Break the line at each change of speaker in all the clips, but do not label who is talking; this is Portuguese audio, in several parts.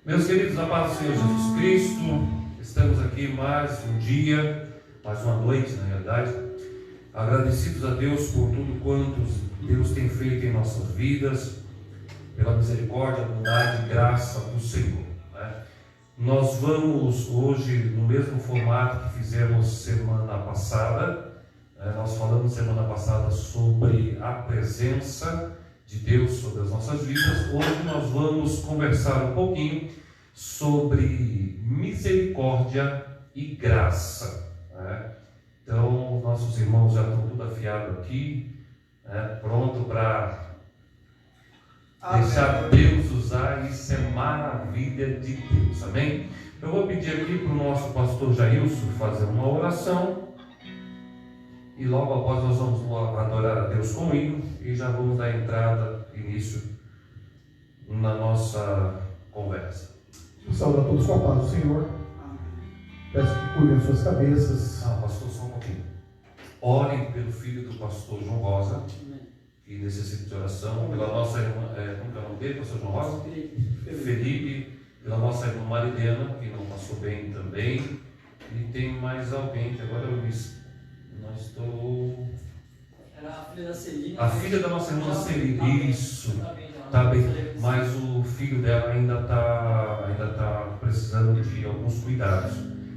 Meus queridos, a paz do Senhor Jesus Cristo, estamos aqui mais um dia, mais uma noite, na realidade, agradecidos a Deus por tudo quanto Deus tem feito em nossas vidas, pela misericórdia, bondade e graça do Senhor, né? Nós vamos hoje, no mesmo formato que fizemos semana passada, nós falamos semana passada sobre a presença de Deus sobre as nossas vidas. Hoje nós vamos conversar um pouquinho sobre misericórdia e graça, né? Então, nossos irmãos já estão tudo afiados aqui, né? Pronto para deixar Deus usar. Isso é maravilha de Deus, amém? Eu vou pedir aqui para o nosso pastor Jailson fazer uma oração e logo após nós vamos adorar a Deus com hino e já vamos dar entrada, início na nossa conversa.
Saúde a todos com a paz do Senhor. Peço que cuidem as suas cabeças.
Pastor, só um pouquinho. Orem pelo filho do pastor João Rosa, que necessita de oração, pela nossa irmã, como é o nome dele, pastor João Rosa? Felipe, pela nossa irmã Maridena, que não passou bem também, e tem mais alguém que agora eu não estou...
Era a filha da Celina.
A filha da nossa irmã Celina, isso, tá bem, mas o filho dela ainda tá precisando de alguns cuidados.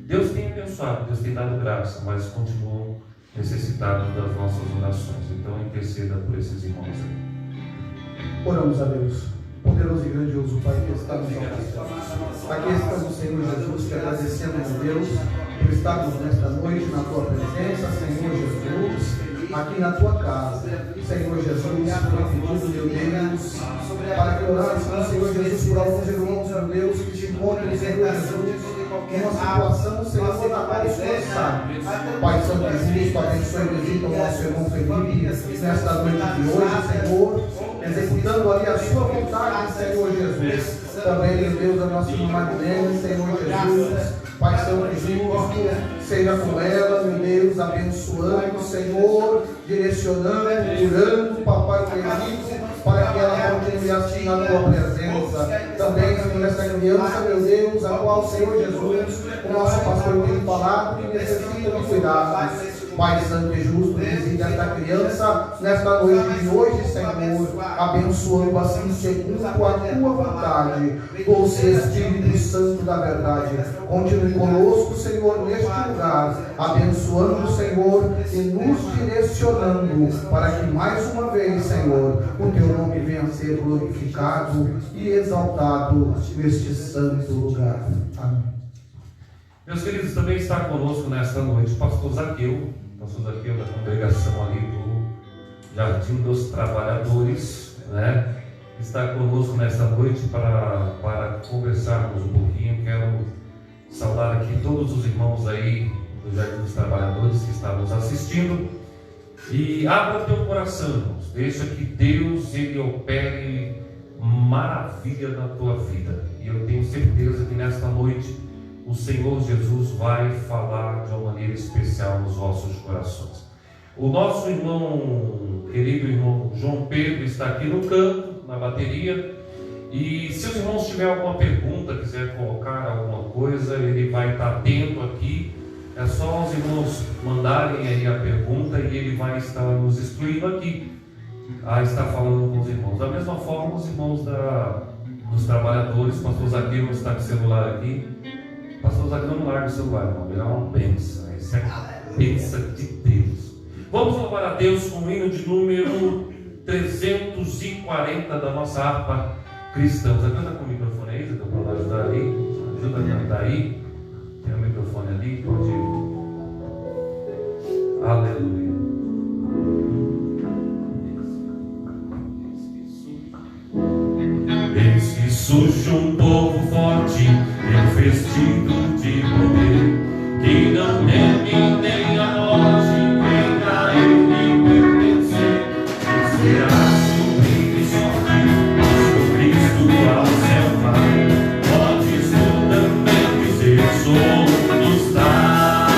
Deus tem abençoado, Deus tem dado graça, mas continuam necessitados das nossas orações. Então interceda por esses irmãos aí.
Oramos a Deus. Poderoso e grandioso Pai, que estamos aqui estamos, Senhor Jesus, te agradecendo a Deus por estarmos nesta noite na Tua presença, Senhor Jesus, aqui na Tua casa. Senhor Jesus, foi pedido, meu Deus, para que orássemos, Senhor Jesus, por alguns irmãos, meu Deus, que te encontram, Senhor Jesus, uma situação, Senhor, na qual os sabe. Pai Santo Jesus, abençoe e visita o nosso irmão Felipe nesta noite de hoje, Senhor, executando ali a sua vontade, Senhor Jesus. Também, meu Deus, a nossa irmã Marilene, Senhor Jesus, Pai Santo justo, seja com ela, meu Deus, abençoando, Senhor, direcionando, curando, Papai querido, para que ela continue assim na Tua presença. Também, Senhor, nessa criança, meu Deus, a qual, Senhor Jesus, o nosso pastor tem falado que necessita de cuidado. Pai Santo e Justo, visita esta criança nesta noite de hoje, Senhor, abençoando assim segundo a Tua vontade, doce Espírito Santo da verdade. Continue conosco, Senhor, neste lugar, abençoando, Senhor, e nos direcionando para que mais uma vez, Senhor, o Teu nome venha a ser glorificado e exaltado neste santo lugar. Amém.
Meus queridos, também está conosco nesta noite o pastor Zaqueu da congregação ali do Jardim dos Trabalhadores, né? Está conosco nesta noite para conversarmos um pouquinho. Quero saudar aqui todos os irmãos aí do Jardim dos Trabalhadores que estão nos assistindo. E abra o teu coração, irmãos. Deixa que Deus, Ele opere maravilha na tua vida. E eu tenho certeza que nesta noite o Senhor Jesus vai falar de uma maneira especial nos vossos corações. O nosso irmão, querido irmão João Pedro, está aqui no canto, na bateria. E se os irmãos tiverem alguma pergunta, quiser colocar alguma coisa, ele vai estar atento aqui. É só os irmãos mandarem aí a pergunta e ele vai estar nos instruindo aqui a estar falando com os irmãos. Da mesma forma, os irmãos dos trabalhadores, o pastor Zaqueu está com o celular aqui. Pastor Zaqueu, não larga o celular, irmão. Ele é uma bênção. Isso é a bênção de Deus. Vamos louvar a Deus com o hino de número 340 da nossa harpa cristã. Você canta com o microfone aí? Você pode ajudar aí? Ajuda a cantar aí. Tem o microfone ali, pode ir. Aleluia. Eis que surge um povo forte, revestido de poder, que não teme nem a morte, quem a ele pertencer, e será sublime e sorte, nosso Cristo ao céu vai. Podes tu também dizer, sou dos tais,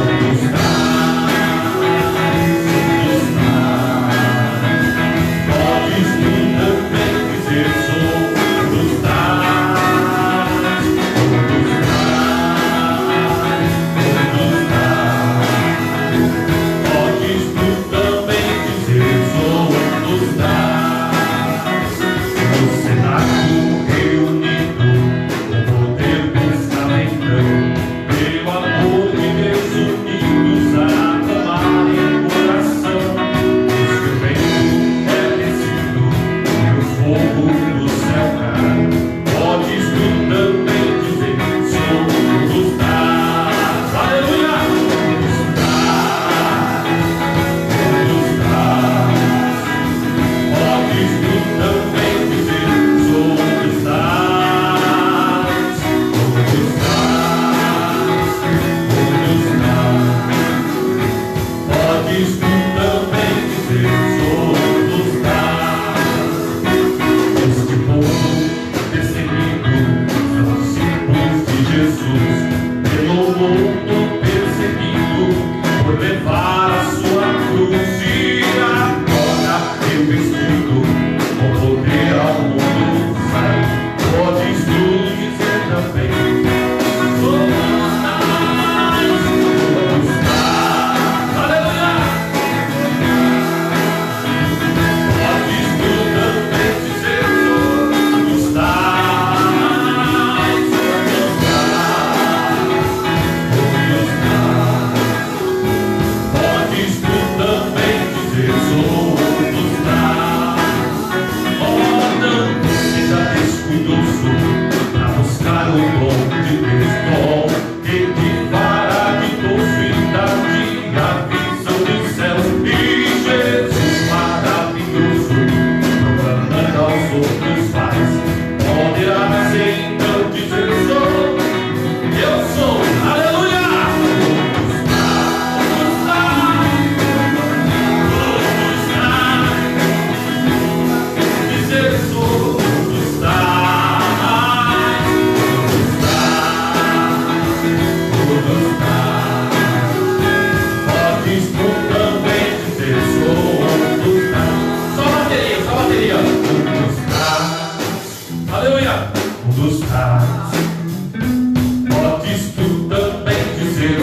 dos tais, dos tais. Podes tu também dizer, sou dos tais. Aleluia! Um dos tais, podes tu também dizer,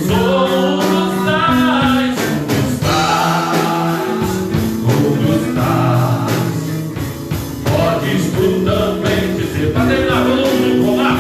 sou um dos tais, podes tu também dizer, para terminar, vamos lá,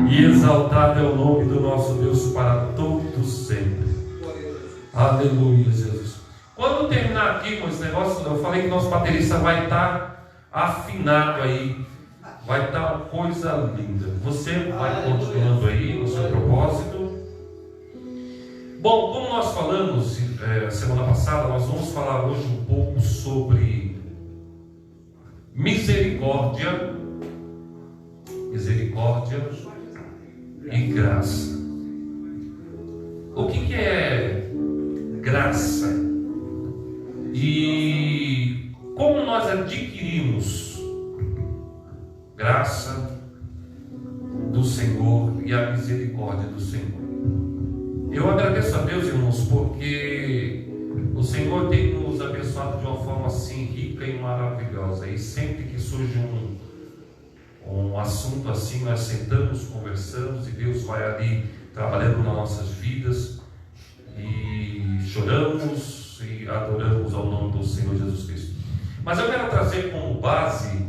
e exaltado é o nome do nosso Deus para todos sempre. Aleluia, Jesus. Quando terminar aqui com esse negócio, eu falei que nosso baterista vai estar afinado aí, vai estar uma coisa linda. Você vai continuando aí no seu propósito. Bom, como nós falamos semana passada, nós vamos falar hoje um pouco sobre misericórdia e graça. O que é graça? E como nós adquirimos graça do Senhor e a misericórdia do Senhor? Eu agradeço a Deus, irmãos, porque o Senhor tem nos abençoado de uma forma assim rica e maravilhosa. E sempre que surge um assunto assim, nós sentamos, conversamos e Deus vai ali trabalhando nas nossas vidas e choramos e adoramos ao nome do Senhor Jesus Cristo. Mas eu quero trazer como base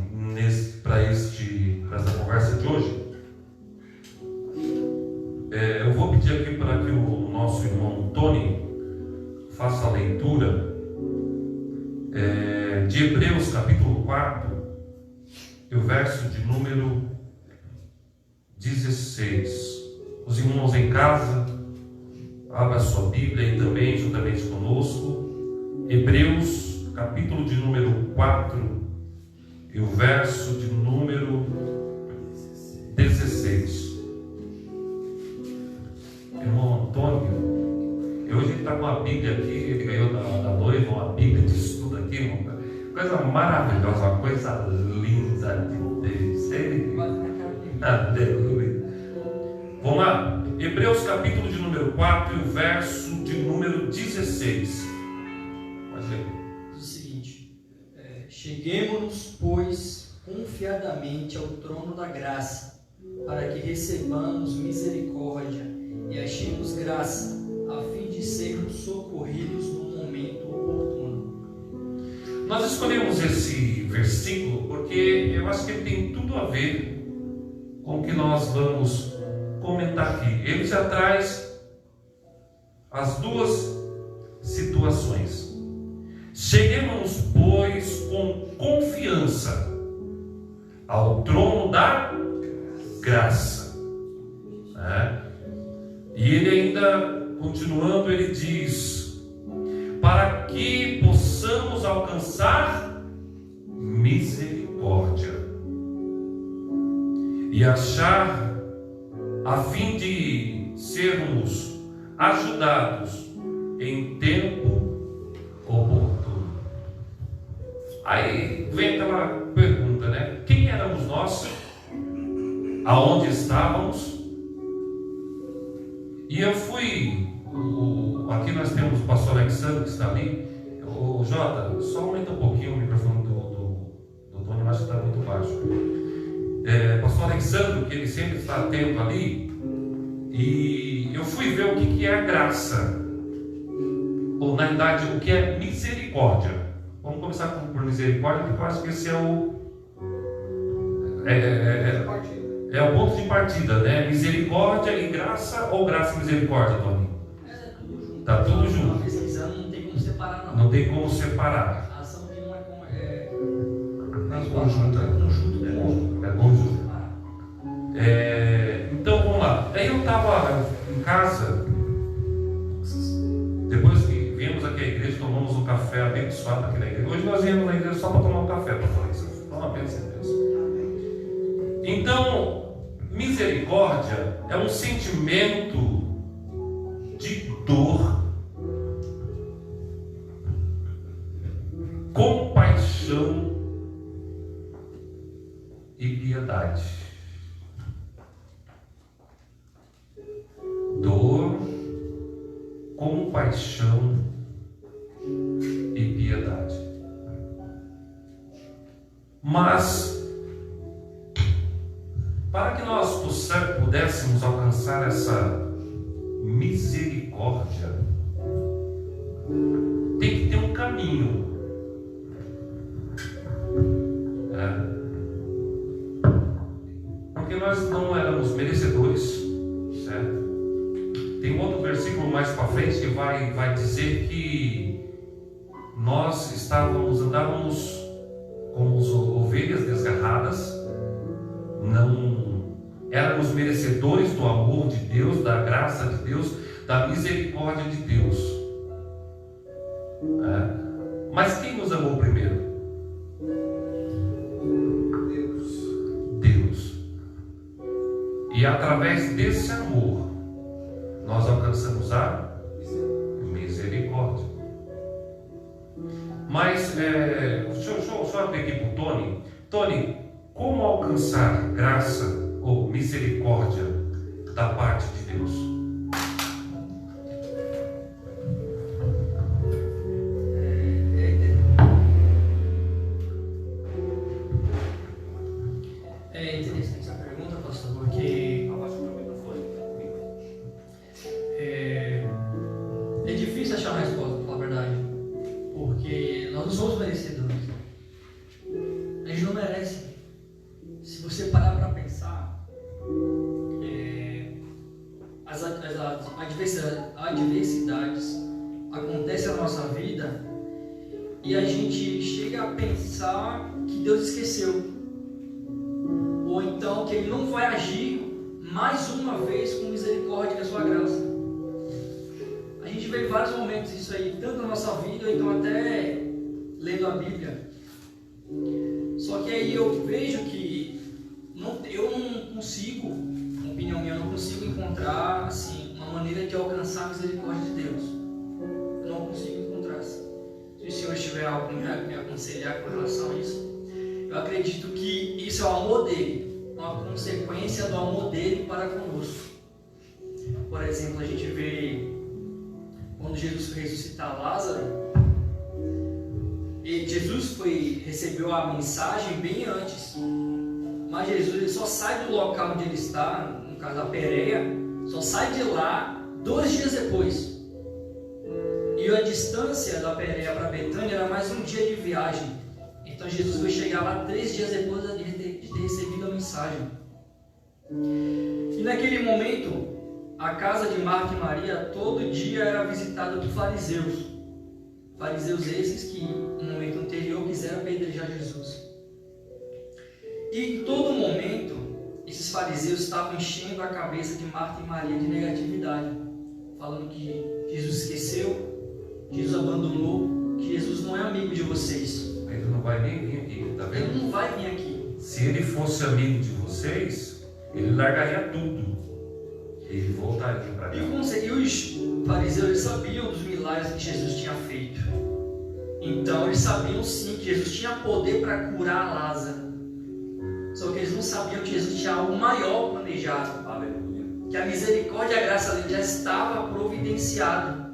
para essa conversa de hoje, eu vou pedir aqui para que o nosso irmão Tony faça a leitura de Hebreus capítulo 4, e o verso de número 16. Os irmãos em casa, abra a sua Bíblia e também juntamente conosco. Hebreus, capítulo de número 4, e o verso de número 16. Irmão Antônio, hoje ele está com a Bíblia aqui, ele ganhou da noiva uma Bíblia de estudo aqui, irmão. Coisa maravilhosa, uma coisa linda de Deus. Aleluia. Vamos lá. Hebreus capítulo de número 4 e o verso de número 16. Pode ler.
Diz o seguinte: cheguemo-nos, pois, confiadamente ao trono da graça, para que recebamos misericórdia e achemos graça, a fim de sermos socorridos no momento oportuno.
Nós escolhemos esse versículo porque eu acho que ele tem tudo a ver com o que nós vamos comentar aqui. Ele já traz as duas situações. Cheguemos, pois, com confiança ao trono da graça. E ele ainda, continuando, ele diz: para que possamos alcançar misericórdia e achar, a fim de sermos ajudados em tempo oportuno. Aí vem aquela pergunta, né? Quem éramos nós? Aonde estávamos? E eu fui, aqui nós temos o pastor Alexandre que está ali. O Jota, só aumenta um pouquinho o microfone do Tony, acho que está muito baixo. Pastor Alexandre, que ele sempre está atento ali, e eu fui ver o que é a graça, ou na verdade o que é misericórdia. Vamos começar por misericórdia, porque eu acho que esse é o ponto de partida, né? Misericórdia e graça, ou graça e misericórdia, Tony? Está tudo junto.
Pesquisando, não tem como separar, não.
Não tem como separar.
A ação de um
É conjunto. É conjunto. Então vamos lá. Aí eu estava em casa, depois que viemos aqui à igreja, tomamos um o café abençoado aqui na igreja. Hoje nós viemos na igreja só para tomar um café, para falar isso. Foi uma bênção mesmo. Então, misericórdia é um sentimento de dor, compaixão e piedade. Dor, compaixão e piedade. Mas, para que nós pudéssemos alcançar essa misericórdia, tem que ter um caminho. Porque nós não éramos merecedores, certo? Tem um outro versículo mais para frente que vai dizer que nós andávamos como ovelhas desgarradas, não éramos merecedores do amor de Deus, da graça de Deus, da misericórdia de Deus. Mas quem nos amou primeiro? Deus. E através desse amor nós alcançamos a misericórdia. Mas deixa eu abrir aqui para o Tony. Tony, como alcançar graça ou misericórdia da parte de Deus?
É interessante essa pergunta, pastor, porque é difícil achar uma resposta, para falar a verdade, porque nós não somos merecedores. A gente não merece. Se você parar para pensar, as adversidades acontecem na nossa vida e a gente chega a pensar que Deus esqueceu, ou então que Ele não vai agir mais uma vez com misericórdia e a sua graça. A gente vê em vários momentos isso aí, tanto na nossa vida, ou então até lendo a Bíblia. Só que aí eu vejo que eu não consigo, na opinião minha, eu não consigo encontrar assim, uma maneira de alcançar a misericórdia de Deus. Eu não consigo encontrar. Se o Senhor tiver algo para me aconselhar com relação a isso, eu acredito que isso é o amor dele, uma consequência do amor dele para conosco. Por exemplo, a gente vê quando Jesus foi ressuscitar Lázaro, Jesus recebeu a mensagem bem antes, mas Jesus ele só sai do local onde ele está, no caso da Pérea, só sai de lá 2 dias depois. E a distância da Pérea para Betânia era mais um dia de viagem. Então Jesus foi chegar lá 3 dias depois de ter recebido a mensagem. E naquele momento, a casa de Marta e Maria todo dia era visitada por fariseus. Fariseus esses que no momento anterior quiseram apedrejar Jesus. E em todo momento, esses fariseus estavam enchendo a cabeça de Marta e Maria de negatividade, falando que Jesus esqueceu, Jesus abandonou, que Jesus não é amigo de vocês.
Ele não vai nem vir aqui, tá vendo?
Ele não vai vir aqui.
Se ele fosse amigo de vocês, ele largaria tudo. Ele voltaria para cá.
E os fariseus eles sabiam dos milagres que Jesus tinha feito. Então eles sabiam sim que Jesus tinha poder para curar Lázaro. Só que eles não sabiam que Jesus tinha algo maior planejado.
Aleluia.
Que a misericórdia e a graça dele já estava providenciado.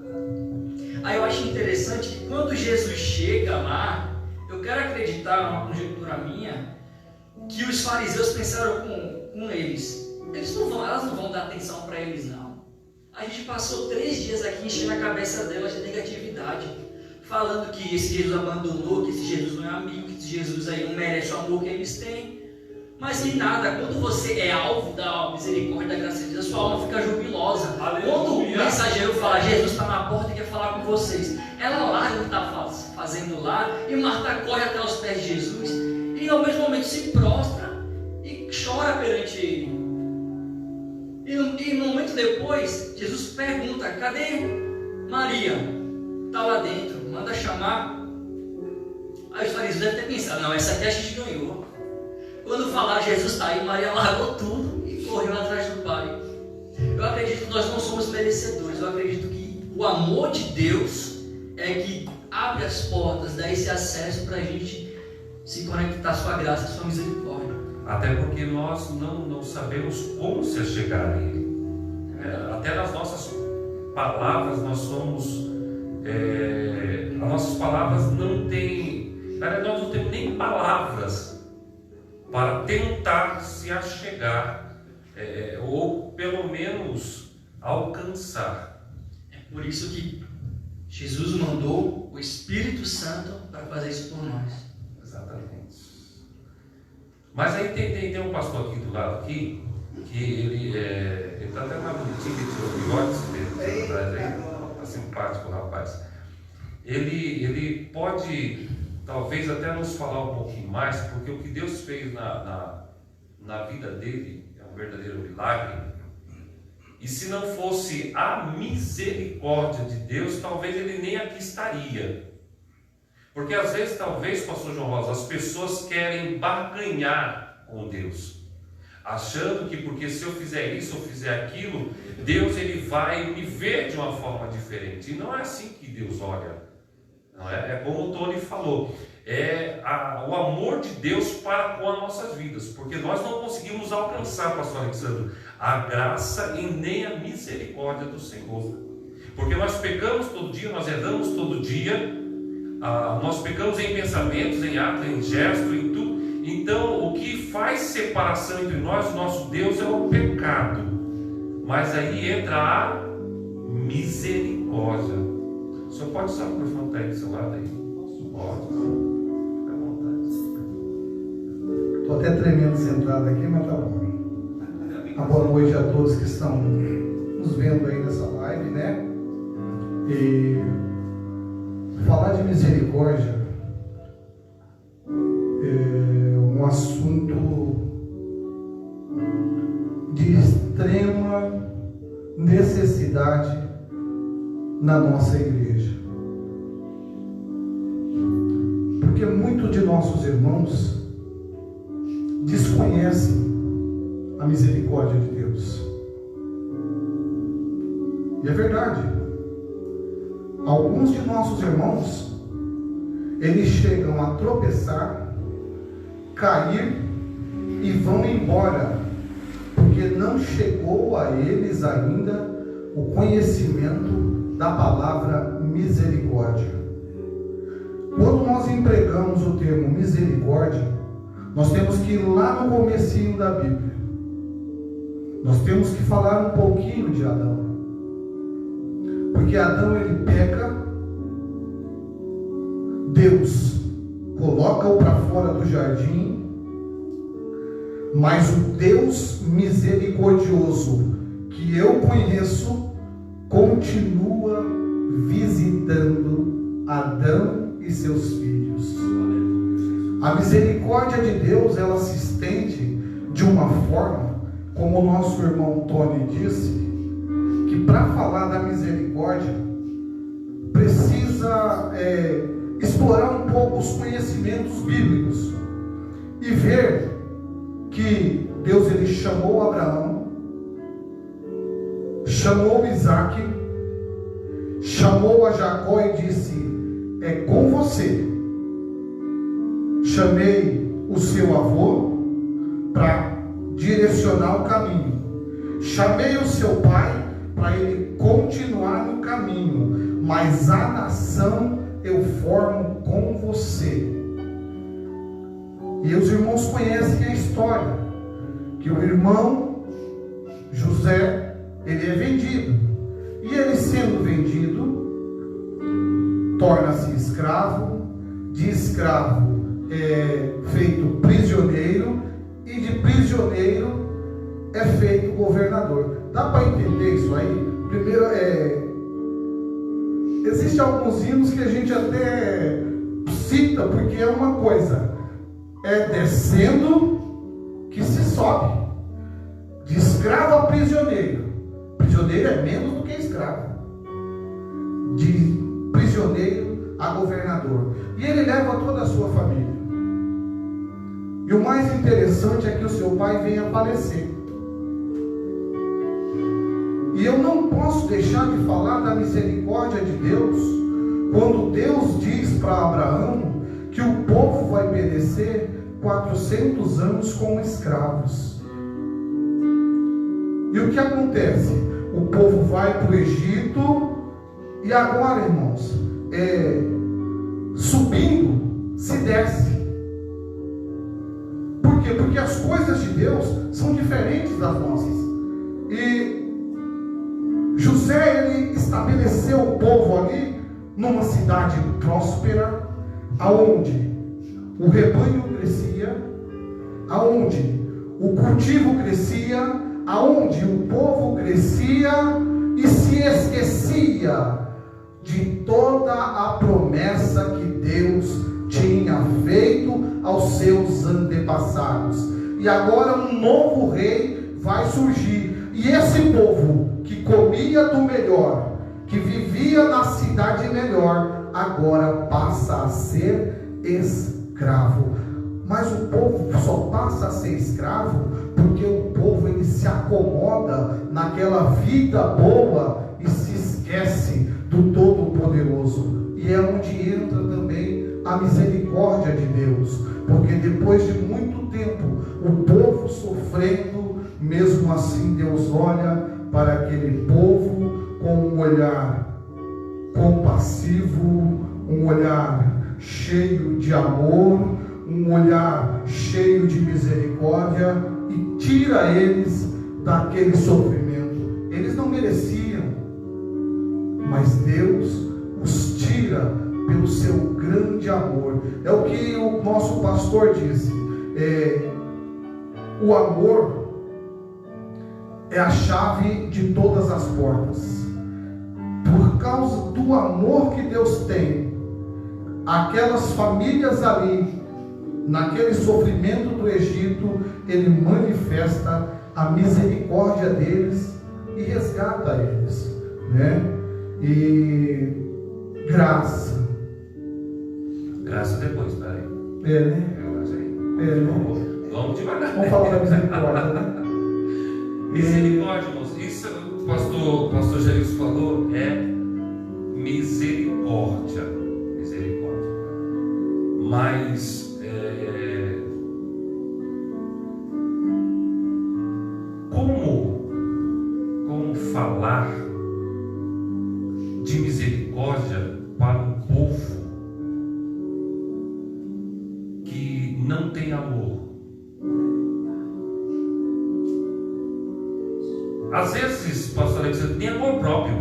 Aí eu acho interessante que quando Jesus chega lá, eu quero acreditar, uma conjectura minha, que os fariseus pensaram com eles. Elas não vão dar atenção para eles, não. A gente passou 3 dias aqui enchendo a cabeça delas de negatividade, falando que esse Jesus abandonou, que esse Jesus não é amigo, que esse Jesus aí não merece o amor que eles têm. Mas em nada, quando você é alvo da misericórdia, da graça de Deus, sua alma fica jubilosa. Aleluia. Quando o mensageiro fala, Jesus está na porta e quer falar com vocês, ela larga o que está fazendo lá, e Marta corre até os pés de Jesus, e ao mesmo momento se prostra e chora perante ele. E um momento depois, Jesus pergunta, cadê Maria? Está lá dentro. manda chamar. Aí os fariseus devem ter pensado, não, essa aqui a gente ganhou. Quando falar Jesus está aí, Maria largou tudo e correu atrás do Pai. Eu acredito que nós não somos merecedores. Eu acredito que o amor de Deus é que abre as portas, dá esse acesso para a gente se conectar à sua graça, à sua misericórdia.
Até porque nós não sabemos como se chegar a Ele. Até nas nossas palavras nós somos... as nossas palavras não têm... Na verdade, nós não temos nem palavras para tentar se achegar, ou pelo menos alcançar.
É por isso que Jesus mandou o Espírito Santo para fazer isso por nós.
Exatamente. Mas aí tem um pastor aqui do lado aqui, que ele está até mais bonitinho, que tirou o bigode, você vê atrás aí, está simpático o rapaz. Ele pode talvez até nos falar um pouquinho mais, porque o que Deus fez na vida dele é um verdadeiro milagre. E se não fosse a misericórdia de Deus, talvez ele nem aqui estaria. Porque às vezes, talvez, pastor João Rosa, as pessoas querem barganhar com Deus, achando que porque se eu fizer isso ou fizer aquilo, Deus ele vai me ver de uma forma diferente. E não é assim que Deus olha. Não é como o Tony falou, o amor de Deus para com as nossas vidas, porque nós não conseguimos alcançar, pastor Alexandre, a graça e nem a misericórdia do Senhor, porque nós pecamos todo dia, nós erramos todo dia, nós pecamos em pensamentos, em atos, em gestos, em tudo. Então o que faz separação entre nós e o nosso Deus é o pecado, mas aí entra a misericórdia. O senhor pode usar o microfone que está aí do seu lado aí? Pode. Fica à vontade.
Estou até tremendo sentado aqui, mas tá bom. Uma boa noite a todos que estão nos vendo aí nessa live, né? E falar de misericórdia é um assunto de extrema necessidade na nossa igreja, porque muitos de nossos irmãos desconhecem a misericórdia de Deus. E é verdade, alguns de nossos irmãos eles chegam a tropeçar, cair e vão embora, porque não chegou a eles ainda o conhecimento da palavra misericórdia. Quando nós empregamos o termo misericórdia, nós temos que ir lá no comecinho da Bíblia. Nós temos que falar um pouquinho de Adão. Porque Adão ele peca, Deus coloca-o para fora do jardim, mas o Deus misericordioso que eu conheço continua visitando Adão e seus filhos. A misericórdia de Deus, ela se estende de uma forma, como o nosso irmão Tony disse, que para falar da misericórdia precisa explorar um pouco os conhecimentos bíblicos e ver que Deus ele chamou Abraão, chamou Isaac, chamou a Jacó e disse: é com você. Chamei o seu avô para direcionar o caminho, chamei o seu pai para ele continuar no caminho, mas a nação eu formo com você. E os irmãos conhecem a história, que o irmão José, ele é vendido, e ele sendo vendido, torna-se escravo, de escravo é feito prisioneiro, e de prisioneiro é feito governador. Dá para entender isso aí? Primeiro, existem alguns hinos que a gente até cita, porque é uma coisa, descendo que se sobe, de escravo a prisioneiro. Prisioneiro é menos do que escravo. De prisioneiro a governador. E ele leva toda a sua família. E o mais interessante é que o seu pai vem a falecer. E eu não posso deixar de falar da misericórdia de Deus, quando Deus diz para Abraão que o povo vai perecer 400 anos como escravos. E o que acontece? O povo vai para o Egito, e agora, irmãos, subindo, se desce. Por quê? Porque as coisas de Deus são diferentes das nossas. E José, ele estabeleceu o povo ali numa cidade próspera, aonde o rebanho crescia, aonde o cultivo crescia, aonde o povo crescia e se esquecia de toda a promessa que Deus tinha feito aos seus antepassados. E agora um novo rei vai surgir. E esse povo que comia do melhor, que vivia na cidade melhor, agora passa a ser escravo. Mas o povo só passa a ser escravo porque o povo, ele se acomoda naquela vida boa e se esquece do Todo-Poderoso. E é onde entra também a misericórdia de Deus, porque depois de muito tempo o povo sofrendo, mesmo assim Deus olha para aquele povo com um olhar compassivo, um olhar cheio de amor, um olhar cheio de misericórdia, e tira eles daquele sofrimento. Eles não mereciam, mas Deus os tira pelo seu grande amor. É o que o nosso pastor disse, o amor é a chave de todas as portas. Por causa do amor que Deus tem, aquelas famílias ali, naquele sofrimento do Egito, Ele manifesta a misericórdia deles e resgata eles, né? E graça
depois, peraí.
Né?
Vamos devagar.
Vamos falar da misericórdia, né?
Misericórdia, irmãos. Isso o pastor Jairus falou, é misericórdia. Misericórdia. Mas como falar de misericórdia para um povo que não tem amor? Às vezes, pastor Alexandre, tem amor próprio.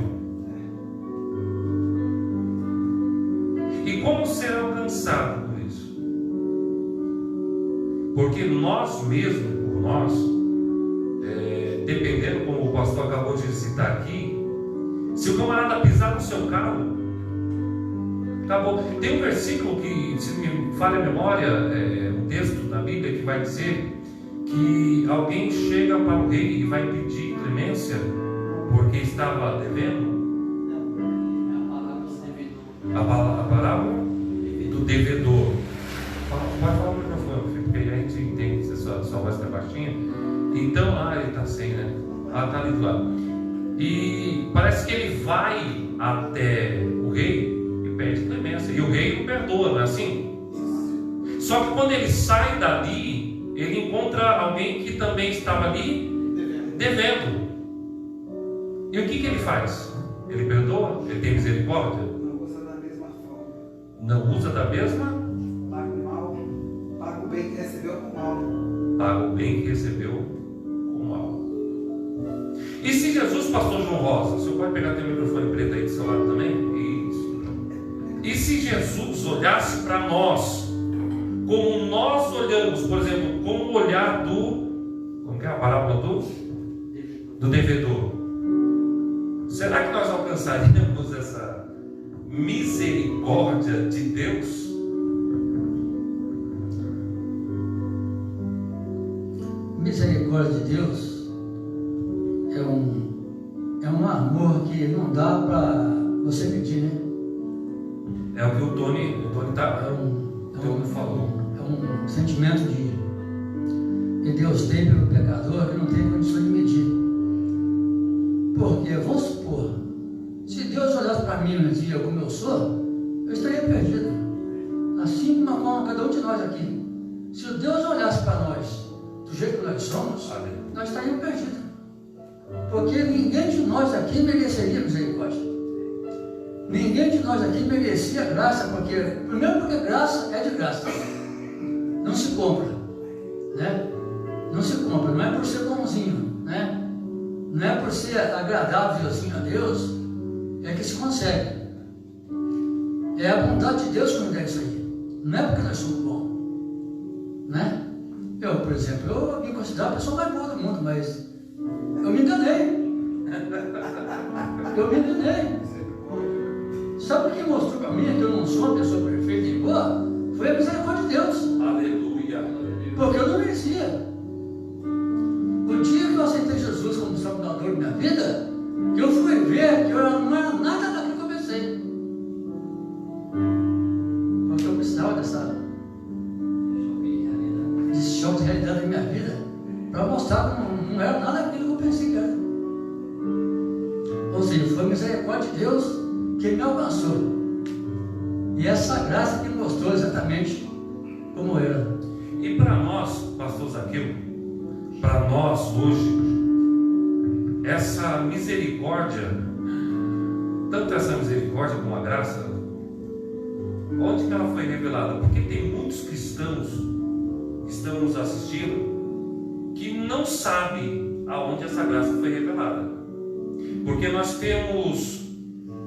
E como ser alcançado por isso? Porque nós mesmos, por nós, dependendo, como o pastor acabou de citar aqui, se o camarada pisar no seu carro, acabou. Tem um versículo que, se me falha a memória, um texto na Bíblia que vai dizer que alguém chega para o rei e vai pedir clemência porque estava devendo. A parábola do devedor. Pode falar no microfone, porque aí a gente entende se a sua voz está baixinha. Então, ele está sem, né? Está ali do lado. E parece que ele vai até o rei e pede clemência. E o rei o perdoa, não é assim? Só que quando ele sai dali, ele encontra alguém que também estava ali devendo. E o que ele faz? Ele perdoa? Ele tem misericórdia?
Não usa da mesma forma.
Não usa da mesma?
Paga o mal, paga o bem que recebeu com mal.
Paga o bem que recebeu com mal. E se Jesus, pastor João Rosa, o senhor pode pegar teu microfone preto aí do seu lado também? Isso. E se Jesus olhasse para nós, como nós olhamos, por exemplo, como o olhar como que é a parábola do devedor? Será que nós alcançaríamos essa misericórdia de Deus?
Misericórdia de Deus é um amor que não dá para você medir, né?
É o que o Tony tá. Falou.
É um sentimento que Deus tem pelo pecador que não tem condições de medir. Porque, vamos supor, se Deus olhasse para mim um dia como eu sou, eu estaria perdido. Assim como cada um de nós aqui. Se Deus olhasse para nós do jeito que nós somos, nós estaríamos perdidos. Porque ninguém de nós aqui mereceria misericórdia. Ninguém de nós aqui merecia graça, primeiro porque graça é de graça. Não se compra, né? Não se compra, não é por ser bonzinho, né? Não é por ser agradável assim a Deus, é que se consegue. É a bondade de Deus que nos dá isso aí. Não é porque nós somos bons, né? Eu, por exemplo, eu me considero a pessoa mais boa do mundo, mas eu me enganei. Sabe o que mostrou para mim que eu não sou uma pessoa perfeita e boa? Foi a misericórdia de Deus.
Aleluia.
Porque eu não merecia. O dia que eu aceitei Jesus como salvador da minha vida, que eu fui ver que eu não era nada daquilo que eu pensei. Porque eu precisava desse choque de realidade da minha vida para mostrar que não era nada daquilo que eu pensei que era. Ou seja, foi a misericórdia de Deus que me alcançou. E essa graça que mostrou exatamente como era.
E para nós, pastor Zaqueu, para nós hoje, essa misericórdia, tanto essa misericórdia como a graça, onde que ela foi revelada? Porque tem muitos cristãos que estão nos assistindo que não sabem aonde essa graça foi revelada. Porque nós temos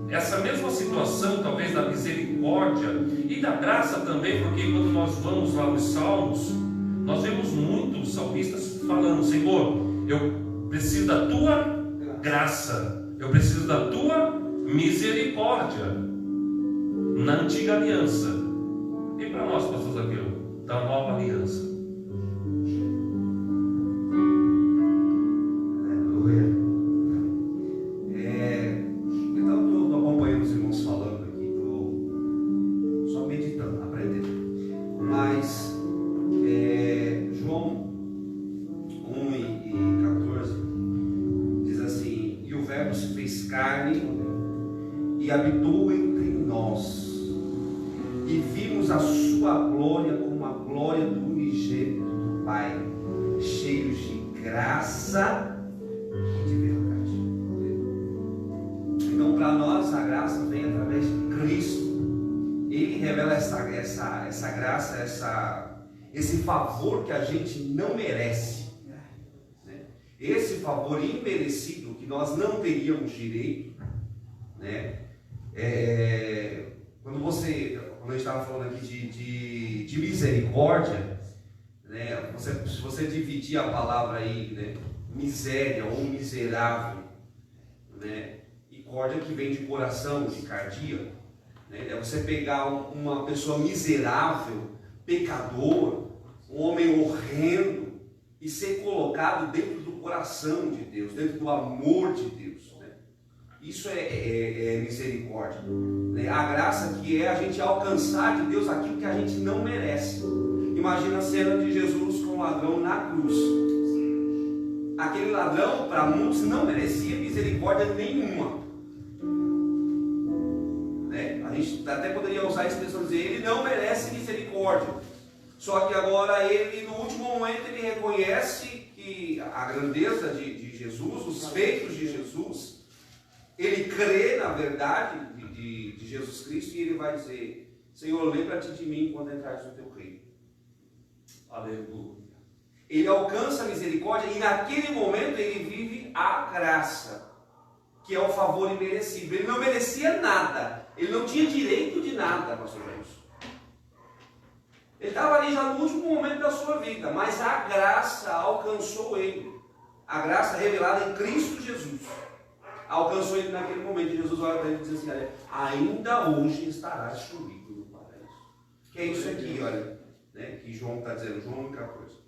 essa mesma situação, talvez, da misericórdia e da graça também, porque quando nós vamos lá nos Salmos, nós vemos muitos salmistas falando: Senhor, eu preciso da tua graça, eu preciso da tua misericórdia, na antiga aliança. E para nós, pastor Zaqueu, da nova aliança?
João 1:14 diz assim: e o verbo se fez carne e habitou entre nós, e vimos a sua glória como a glória do unigênito do Pai, cheios de graça e de verdade. Então, para nós, a graça vem através de Cristo. Ele revela essa graça, esse favor que a gente não merece, né? Esse favor imerecido que nós não teríamos direito, né? Quando a gente estava falando aqui de misericórdia, né? Se você dividir a palavra aí, né? Miséria ou miserável, né? E córdia que vem de coração, de cardia, né? É você pegar uma pessoa miserável, pecador, um homem horrendo, e ser colocado dentro do coração de Deus, dentro do amor de Deus, né? Isso é misericórdia, né? A graça que é a gente alcançar de Deus aquilo que a gente não merece. Imagina a cena de Jesus com o ladrão na cruz. Aquele ladrão, para muitos, não merecia misericórdia nenhuma, né? A gente até poderia usar a expressão de dizer: ele não merece misericórdia. Só que agora ele, no último momento, ele reconhece que a grandeza de Jesus, os feitos de Jesus, ele crê na verdade de Jesus Cristo, e ele vai dizer: Senhor, lembra-te de mim quando entrares no teu reino. Aleluia. Ele alcança a misericórdia, e naquele momento ele vive a graça, que é o favor imerecido. Ele não merecia nada, ele não tinha direito de nada, pastor James. Ele estava ali já no último momento da sua vida, mas a graça alcançou ele. A graça revelada em Cristo Jesus alcançou ele naquele momento. E Jesus olha para ele e diz assim: olha, ainda hoje estarás comigo no paraíso. Que é isso aqui, olha, né, que João está dizendo, João 1,14.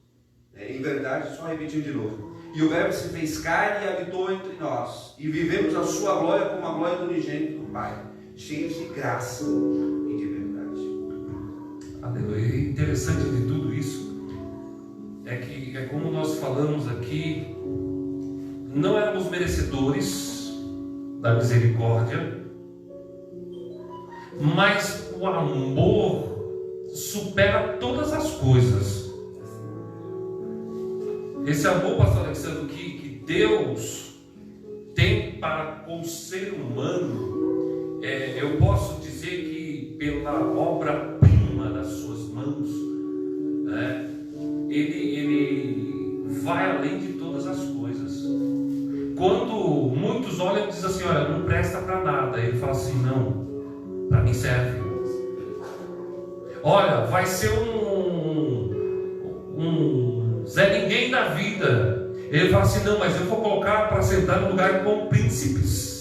Em verdade, só repetindo de novo: e o verbo se fez carne e habitou entre nós, e vivemos a sua glória como a glória do unigênito do Pai, cheios de graça e de
Aleluia. E interessante de tudo isso é que, como nós falamos aqui, não éramos merecedores da misericórdia, mas o amor supera todas as coisas. Esse amor, pastor Alexandre, que Deus tem para com o ser humano, eu posso dizer que pela obra-prima das suas mãos, né, ele vai além de todas as coisas. Quando muitos olham e dizem assim, olha, não presta para nada, ele fala assim, não, para mim serve. Olha, vai ser um Zé Ninguém da vida. Ele fala assim, não, mas eu vou colocar para sentar no lugar com príncipes.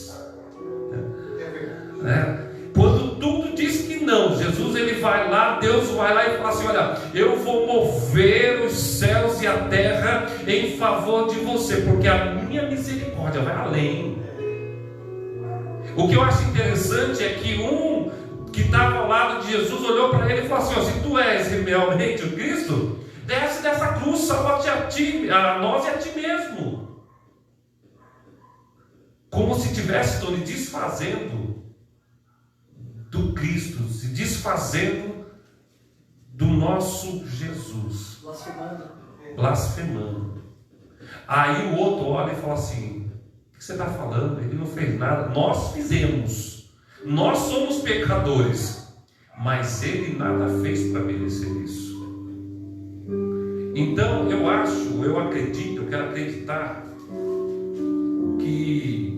Quando tudo diz que não, Jesus ele vai lá, Deus vai lá e fala assim, olha, eu vou mover os céus e a terra em favor de você, porque a minha misericórdia vai além. O que eu acho interessante é que um que estava ao lado de Jesus olhou para ele e falou assim, se tu és realmente o Cristo, desce dessa cruz, salva-te a nós e a ti mesmo. Como se estivesse, Tony, desfazendo do Cristo, se desfazendo do nosso Jesus. Blasfemando. Aí o outro olha e fala assim, o que você está falando? Ele não fez nada. Nós fizemos. Nós somos pecadores. Mas ele nada fez para merecer isso. Então eu acredito, eu quero acreditar que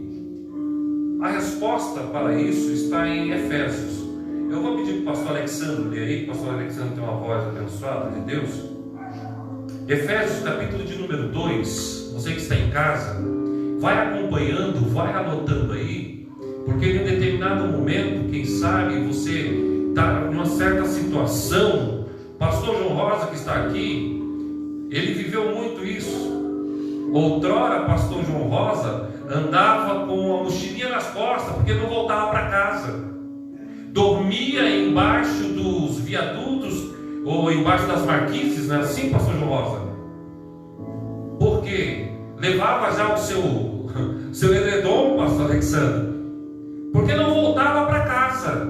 a resposta para isso está em Efésios. Eu vou pedir para o pastor Alexandre ler aí, o pastor Alexandre tem uma voz abençoada de Deus. Efésios capítulo de número 2, você que está em casa, vai acompanhando, vai anotando aí, porque em determinado momento, quem sabe você está numa certa situação. Pastor João Rosa que está aqui, ele viveu muito isso. Outrora, pastor João Rosa andava com a mochilinha nas costas, porque não voltava para casa. Dormia embaixo dos viadutos, ou embaixo das marquises, não é assim, pastor João Rosa? Porque levava já o seu edredom, pastor Alexandre, porque não voltava para casa.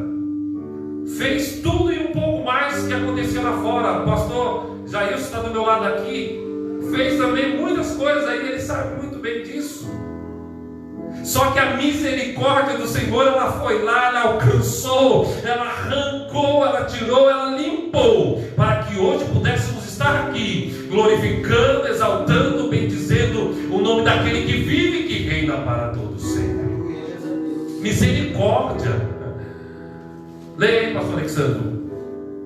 Fez tudo e um pouco mais que acontecia lá fora. O pastor Jair está do meu lado aqui, fez também muitas coisas aí, ele sabe muito bem disso. Só que a misericórdia do Senhor, ela foi lá, ela alcançou, ela arrancou, ela tirou, ela limpou, para que hoje pudéssemos estar aqui, glorificando, exaltando, bendizendo o nome daquele que vive e que reina para todos sempre. Misericórdia. Leia aí, pastor Alexandre,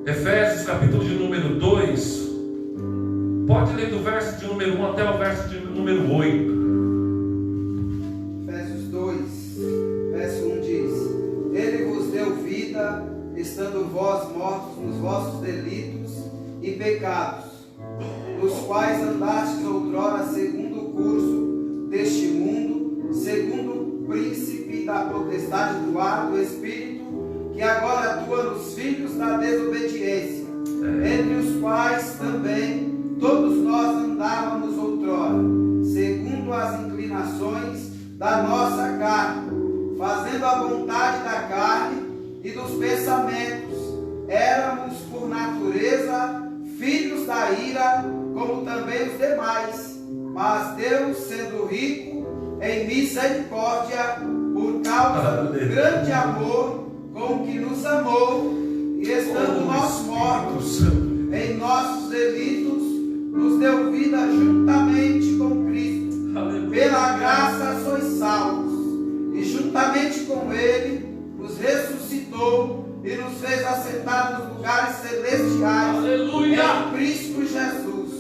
Efésios capítulo de número 2, pode ler do verso de número 1 até o verso de número 8.
Efésios 2, verso 1 diz: Ele vos deu vida, estando vós mortos nos vossos delitos e pecados, nos quais andastes outrora segundo o curso deste mundo, segundo o príncipe da potestade do ar do Espírito, que agora atua nos filhos da desobediência, entre os quais também todos nós andávamos outrora, segundo as inclinações da nossa carne, fazendo a vontade da carne e dos pensamentos. Éramos por natureza filhos da ira, como também os demais, mas Deus, sendo rico em misericórdia, por causa do grande amor com que nos amou, e estando nós mortos em nossos delitos, nos deu vida juntamente com Cristo. Pela graça sois salvos, e juntamente com Ele nos ressuscitou e nos fez assentar nos lugares celestiais. Aleluia! Em Cristo Jesus,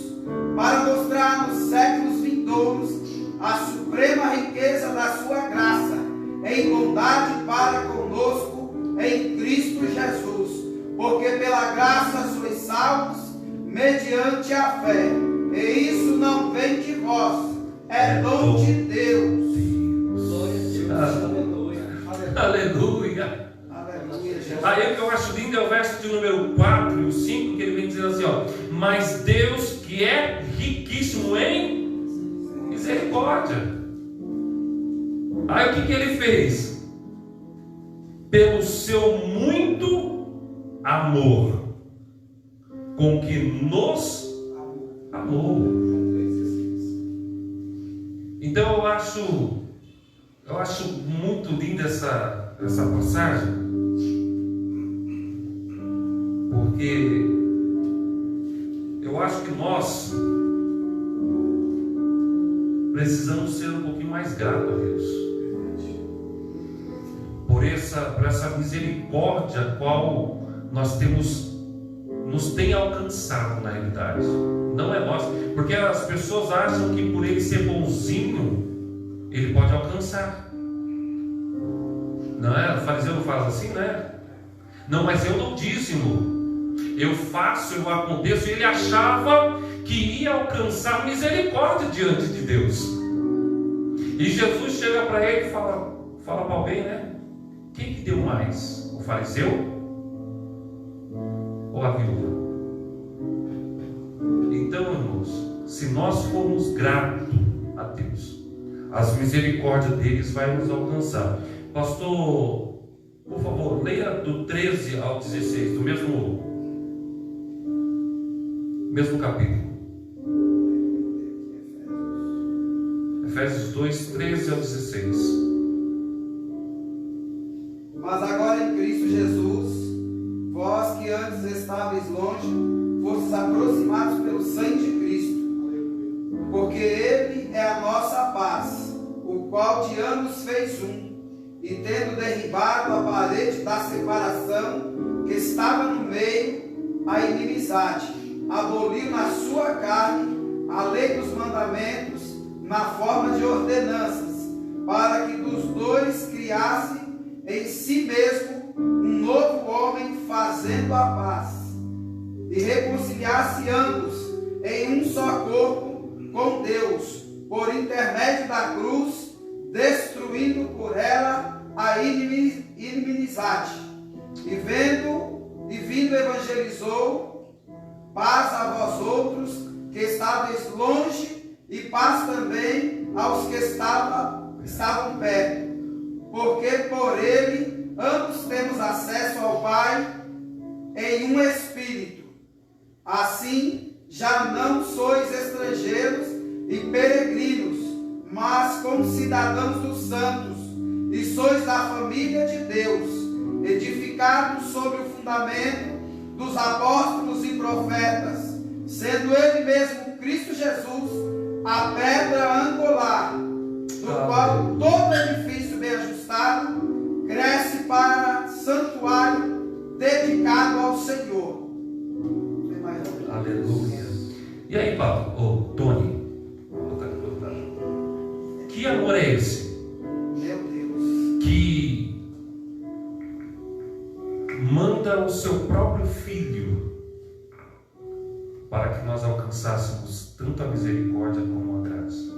para mostrar nos séculos vindouros a suprema riqueza da sua graça, em bondade para conosco em Cristo Jesus, porque pela graça sois salvos mediante a fé, e isso não vem de vós, é dom de Deus.
Glória a Deus. Aleluia.
Aleluia.
Aleluia, Jesus.
Aí o que eu acho lindo é o verso de número 4 capítulo 5, que ele vem dizendo assim, ó, mas Deus que é riquíssimo em misericórdia. Aí o que ele fez? Pelo seu muito amor com que nos amou. Então eu acho muito linda essa passagem, porque eu acho que nós precisamos ser um pouquinho mais gratos a Deus por essa misericórdia a qual nos tem alcançado na realidade. Não é nós, porque as pessoas acham que por ele ser bonzinho ele pode alcançar, não é? O fariseu não fala assim, né? Não, mas eu dou dízimo, eu faço, eu aconteço. E ele achava que ia alcançar misericórdia diante de Deus. E Jesus chega para ele e fala para alguém, né? Quem que deu mais? O fariseu ou a viúva? Então, irmãos, se nós formos gratos a Deus, as misericórdias deles vai nos alcançar. Pastor, por favor, leia do 13 ao 16, do mesmo capítulo. Efésios 2, 13 ao 16.
Mas agora em Cristo Jesus, vós que antes estáveis longe, fostes aproximados pelo sangue de Cristo, porque Ele é a nossa paz, o qual de ambos fez um, e tendo derribado a parede da separação que estava no meio, a inimizade, aboliu na sua carne a lei dos mandamentos na forma de ordenanças, para que dos dois criasse em si mesmo um novo homem, fazendo a paz, e reconciliasse ambos em um só corpo com Deus, por intermédio da cruz, destruindo por ela a inimizade. E vindo evangelizou paz a vós outros que estáveis longe, e paz também aos que estavam perto, porque por ele ambos temos acesso ao Pai em um Espírito. Assim, já não sois estrangeiros e peregrinos, mas concidadãos dos santos, e sois da família de Deus, edificados sobre o fundamento dos apóstolos e profetas, sendo ele mesmo Cristo Jesus a pedra angular, do qual todo edifício bem ajustado cresce para santuário dedicado ao Senhor.
Aleluia. E aí, Tony, que amor é esse?
Meu Deus.
Que manda o seu próprio filho para que nós alcançássemos tanto a misericórdia como a graça.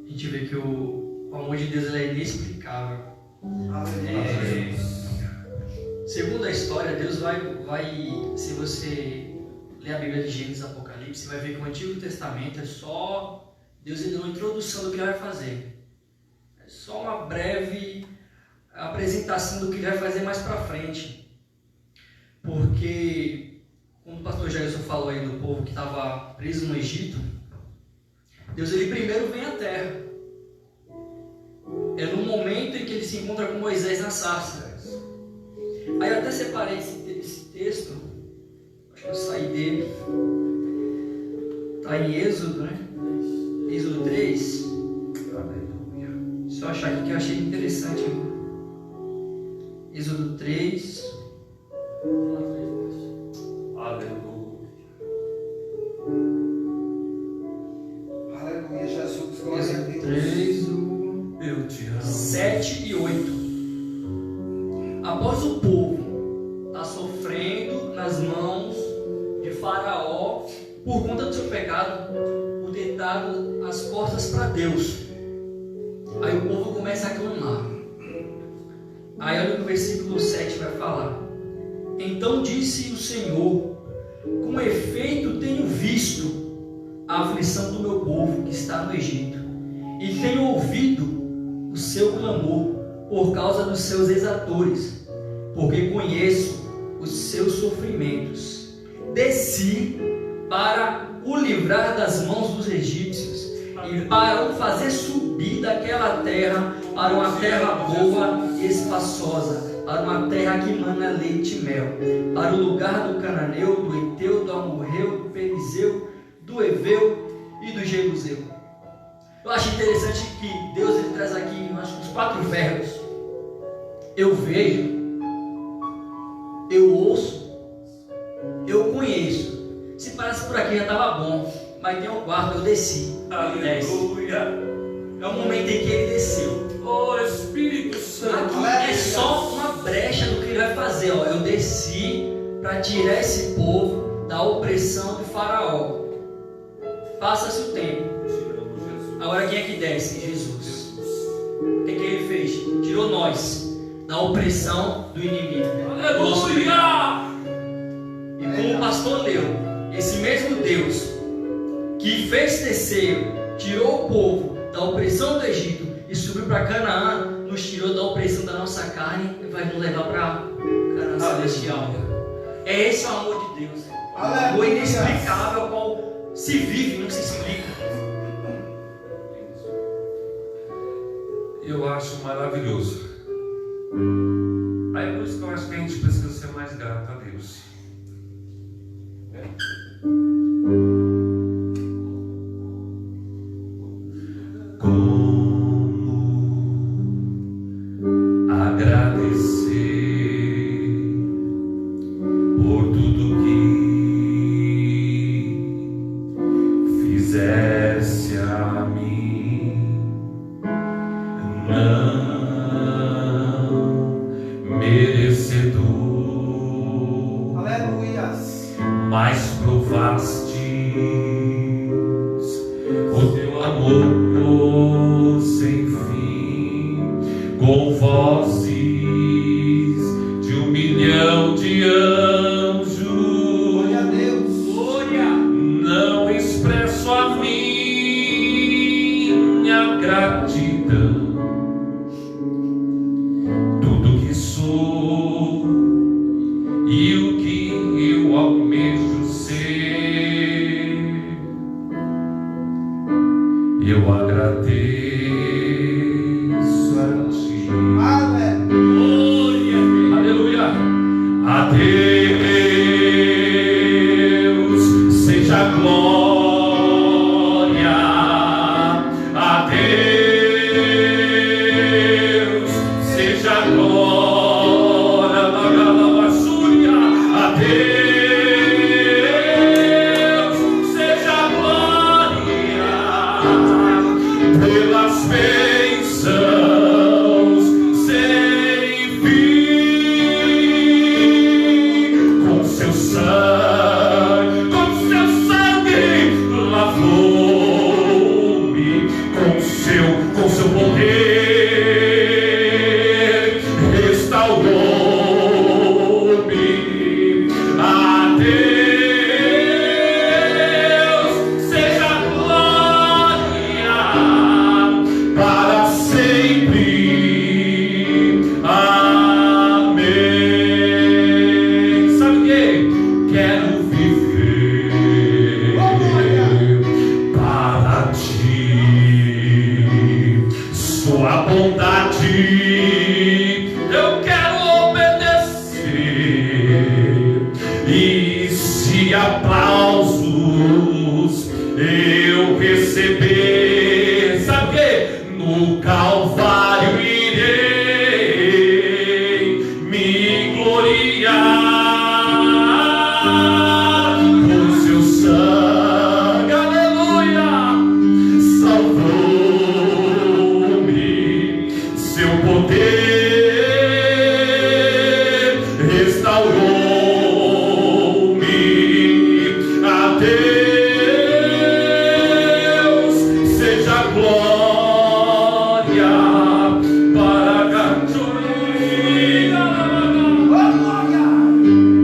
A gente vê que o amor de Deus é inexplicável. Segundo a história, Deus vai, se você ler a Bíblia de Gênesis e Apocalipse, você vai ver que o Antigo Testamento é só Deus dando uma introdução do que ele vai fazer. É só uma breve apresentação do que ele vai fazer mais para frente. Porque, como o pastor Jairson falou aí do povo que estava preso no Egito, Deus ele primeiro vem à terra. É no momento em que ele se encontra com Moisés na sarça. Aí eu até separei esse texto, acho que eu saí dele. Está em Êxodo, né? Êxodo 3. Se eu achar aqui que eu achei interessante. Êxodo 3.
Aleluia.
Aleluia, Jesus, glória a
Êxodo
Deus.
3,
Eu te amo.
7 e 8. Após o povo estar sofrendo nas mãos de Faraó por conta do seu pecado, por ter dado as costas para Deus, aí o povo começa a clamar. Aí olha o que o versículo 7 vai falar: Então disse o Senhor: com efeito tenho visto a aflição do meu povo que está no Egito, e tenho ouvido o seu clamor por causa dos seus exatores, porque conheço os seus sofrimentos. Desci para o livrar das mãos dos egípcios e para o fazer subir daquela terra para uma terra boa e espaçosa, para uma terra que mana leite e mel, para o lugar do cananeu, do heteu, do amorreu, do perizeu, do eveu e do jebuseu. Eu acho interessante que Deus ele traz aqui, eu acho, os 4 verbos. Eu vejo, eu ouço, eu conheço. Se parece por aqui já estava bom, mas tem um quarto, eu desci.
Aleluia.
É o momento em que ele desceu.
Oh, Espírito Santo.
Aqui é só uma brecha do que ele vai fazer. Ó. Eu desci para tirar esse povo da opressão de Faraó. Passa-se o tempo. Agora quem é que desce? Jesus. O que ele fez? Tirou nós da opressão do inimigo.
Aleluia!
E como o pastor leu, esse mesmo Deus que fez descer, tirou o povo da opressão do Egito e subiu para Canaã, nos tirou da opressão da nossa carne e vai nos levar para Canaã celestial. É esse o amor de Deus. O inexplicável, qual se vive, não se explica.
Eu acho maravilhoso. Aí é por isso que eu acho que a gente precisa ser mais grato a Deus. Como agradecer por tudo que fizesse a mim, não merecedor.
Aleluias.
Mas provastes o teu amor sem fim, com vozes de 1 milhão de anjos.
Glória a Deus.
Glória!
Não expresso a minha gratidão, tudo que sou e o que eu almejo ser, eu agradeço a ti.
Aleluia.
Aleluia. A Deus seja a glória. A Deus seja a glória. A Deus seja a glória pelas bênçãos sem fim, com seu sangue lavou-me, com seu poder restaurou-me. A Deus seja a glória para sempre. Amém. Sabe o que? Quero viver para ti, sua bondade. Eu quero obedecer, e se aplausos eu receber, sabe o que? No Calvário irei me gloriar, com seu sangue, aleluia, salvou-me, seu poder restaurou-me. A Deus seja a glória para a
Glória.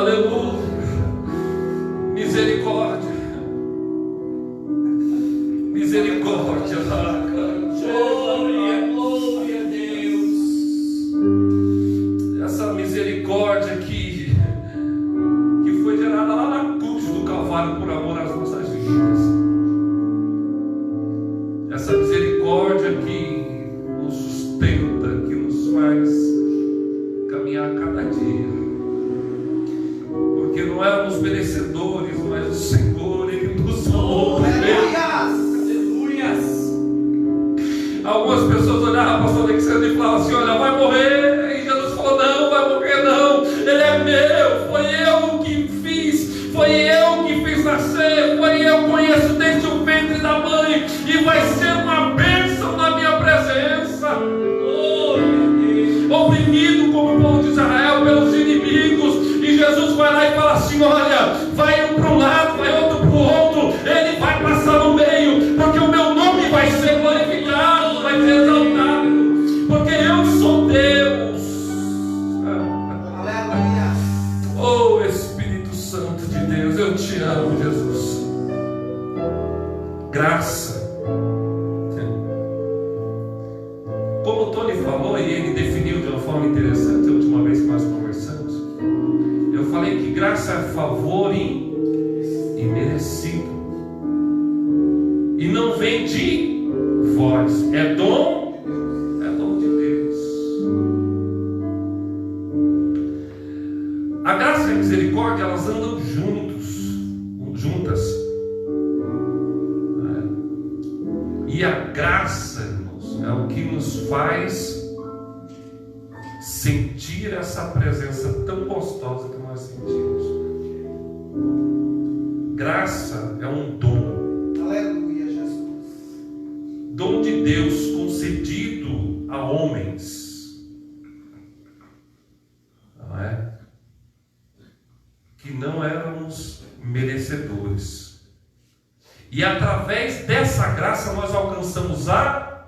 Aleluia. Misericórdia. Misericórdia. Glória, glória a Deus. Essa misericórdia que foi gerada lá na cruz do Calvário por amor às nossas vidas. Essa misericórdia que nos sustenta, que nos faz caminhar cada dia. Porque não éramos merecedores, mas o Senhor, Ele nos amou. Algumas pessoas olhavam para o pastor Alexandre e falavam assim: olha, vai morrer. E Jesus falou: não, vai morrer não. Ele é meu, foi eu que fiz, foi eu que fiz nascer, foi eu conheço desde o ventre da mãe. E vai ser uma bênção na minha presença. Oprimido como o povo de Israel pelos inimigos. E Jesus vai lá e fala assim: olha, vai um para um lado, vai outro para o outro. Ele vai passar no meio, porque o meu nome vai ser glorificado, vai ser exaltado, porque eu sou Deus.
Aleluia.
Oh Espírito Santo de Deus, eu te amo, Jesus. Graça. Como o Tony falou, e ele definiu de uma forma interessante a última vez que nós conversamos, eu falei que graça é favor imerecido. E não vem de vós, é dom de Deus. A graça e a misericórdia, elas andam juntas. E a graça, irmãos, é o que nos faz sentir essa presença tão gostosa que nós sentimos. Graça é um dom.
Aleluia, Jesus.
Dom de Deus concedido a homens, não é? Que não éramos merecedores. E através dessa graça nós alcançamos a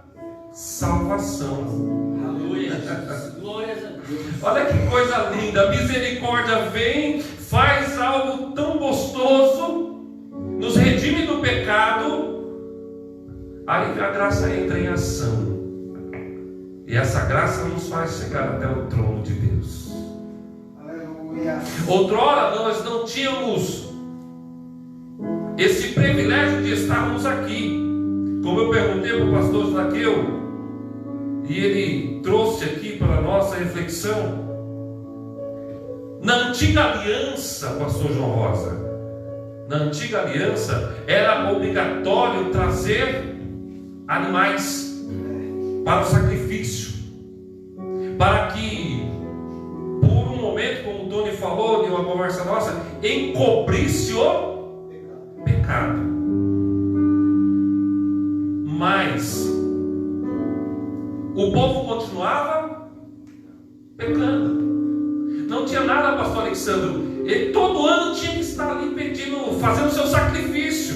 salvação.
Aleluia, Jesus. Glórias a Deus.
Olha que coisa linda. A misericórdia vem, faz algo tão gostoso, nos redime do pecado. Aí a graça entra em ação. E essa graça nos faz chegar até o trono de Deus.
Aleluia.
Outrora nós não tínhamos esse privilégio de estarmos aqui. Como eu perguntei para o pastor Zaqueu, e ele trouxe aqui para a nossa reflexão, na antiga aliança, pastor João Rosa, na antiga aliança era obrigatório trazer animais para o sacrifício, para que, por um momento, como o Tony falou em uma conversa nossa, encobrisse o pecado. Mas o povo continuava pecando. Não tinha nada, pastor Alexandre. Ele todo ano tinha que estar ali pedindo, fazendo o seu sacrifício.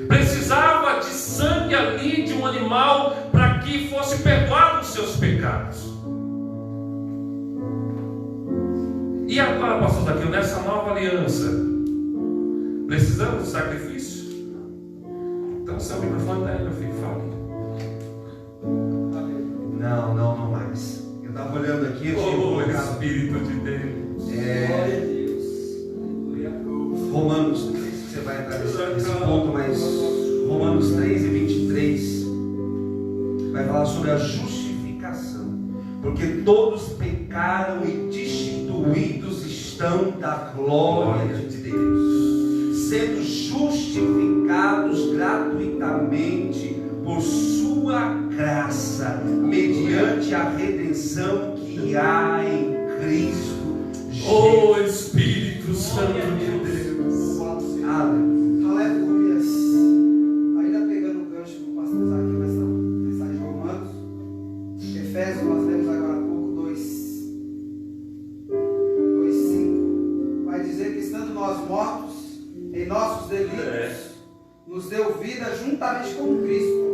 Precisava de sangue ali de um animal para que fosse perdoado os seus pecados. E agora, pastor Zaqueu, nessa nova aliança, precisamos de sacrifício? Então o seu microfone está aí, meu filho, fale.
Não mais. Eu estava olhando aqui, eu tinha colocado
Espírito de Deus.
Glória a Deus.
Romanos, não sei se você vai entrar nesse ponto, mas Romanos 3 e 23 vai falar sobre a justificação. Porque todos pecaram e destituídos estão da glória de Deus, sendo justificados gratuitamente por sua graça, mediante a redenção que há em Cristo Jesus.
Oh Espírito Santo de Deus.
Aleluia. Ainda pegando o gancho do pastor Zaqueu nessa mensagem de Romanos, Efésios, nós lemos agora há pouco 2:5, vai dizer que estando nós mortos em nossos delitos, nos deu vida juntamente com Cristo.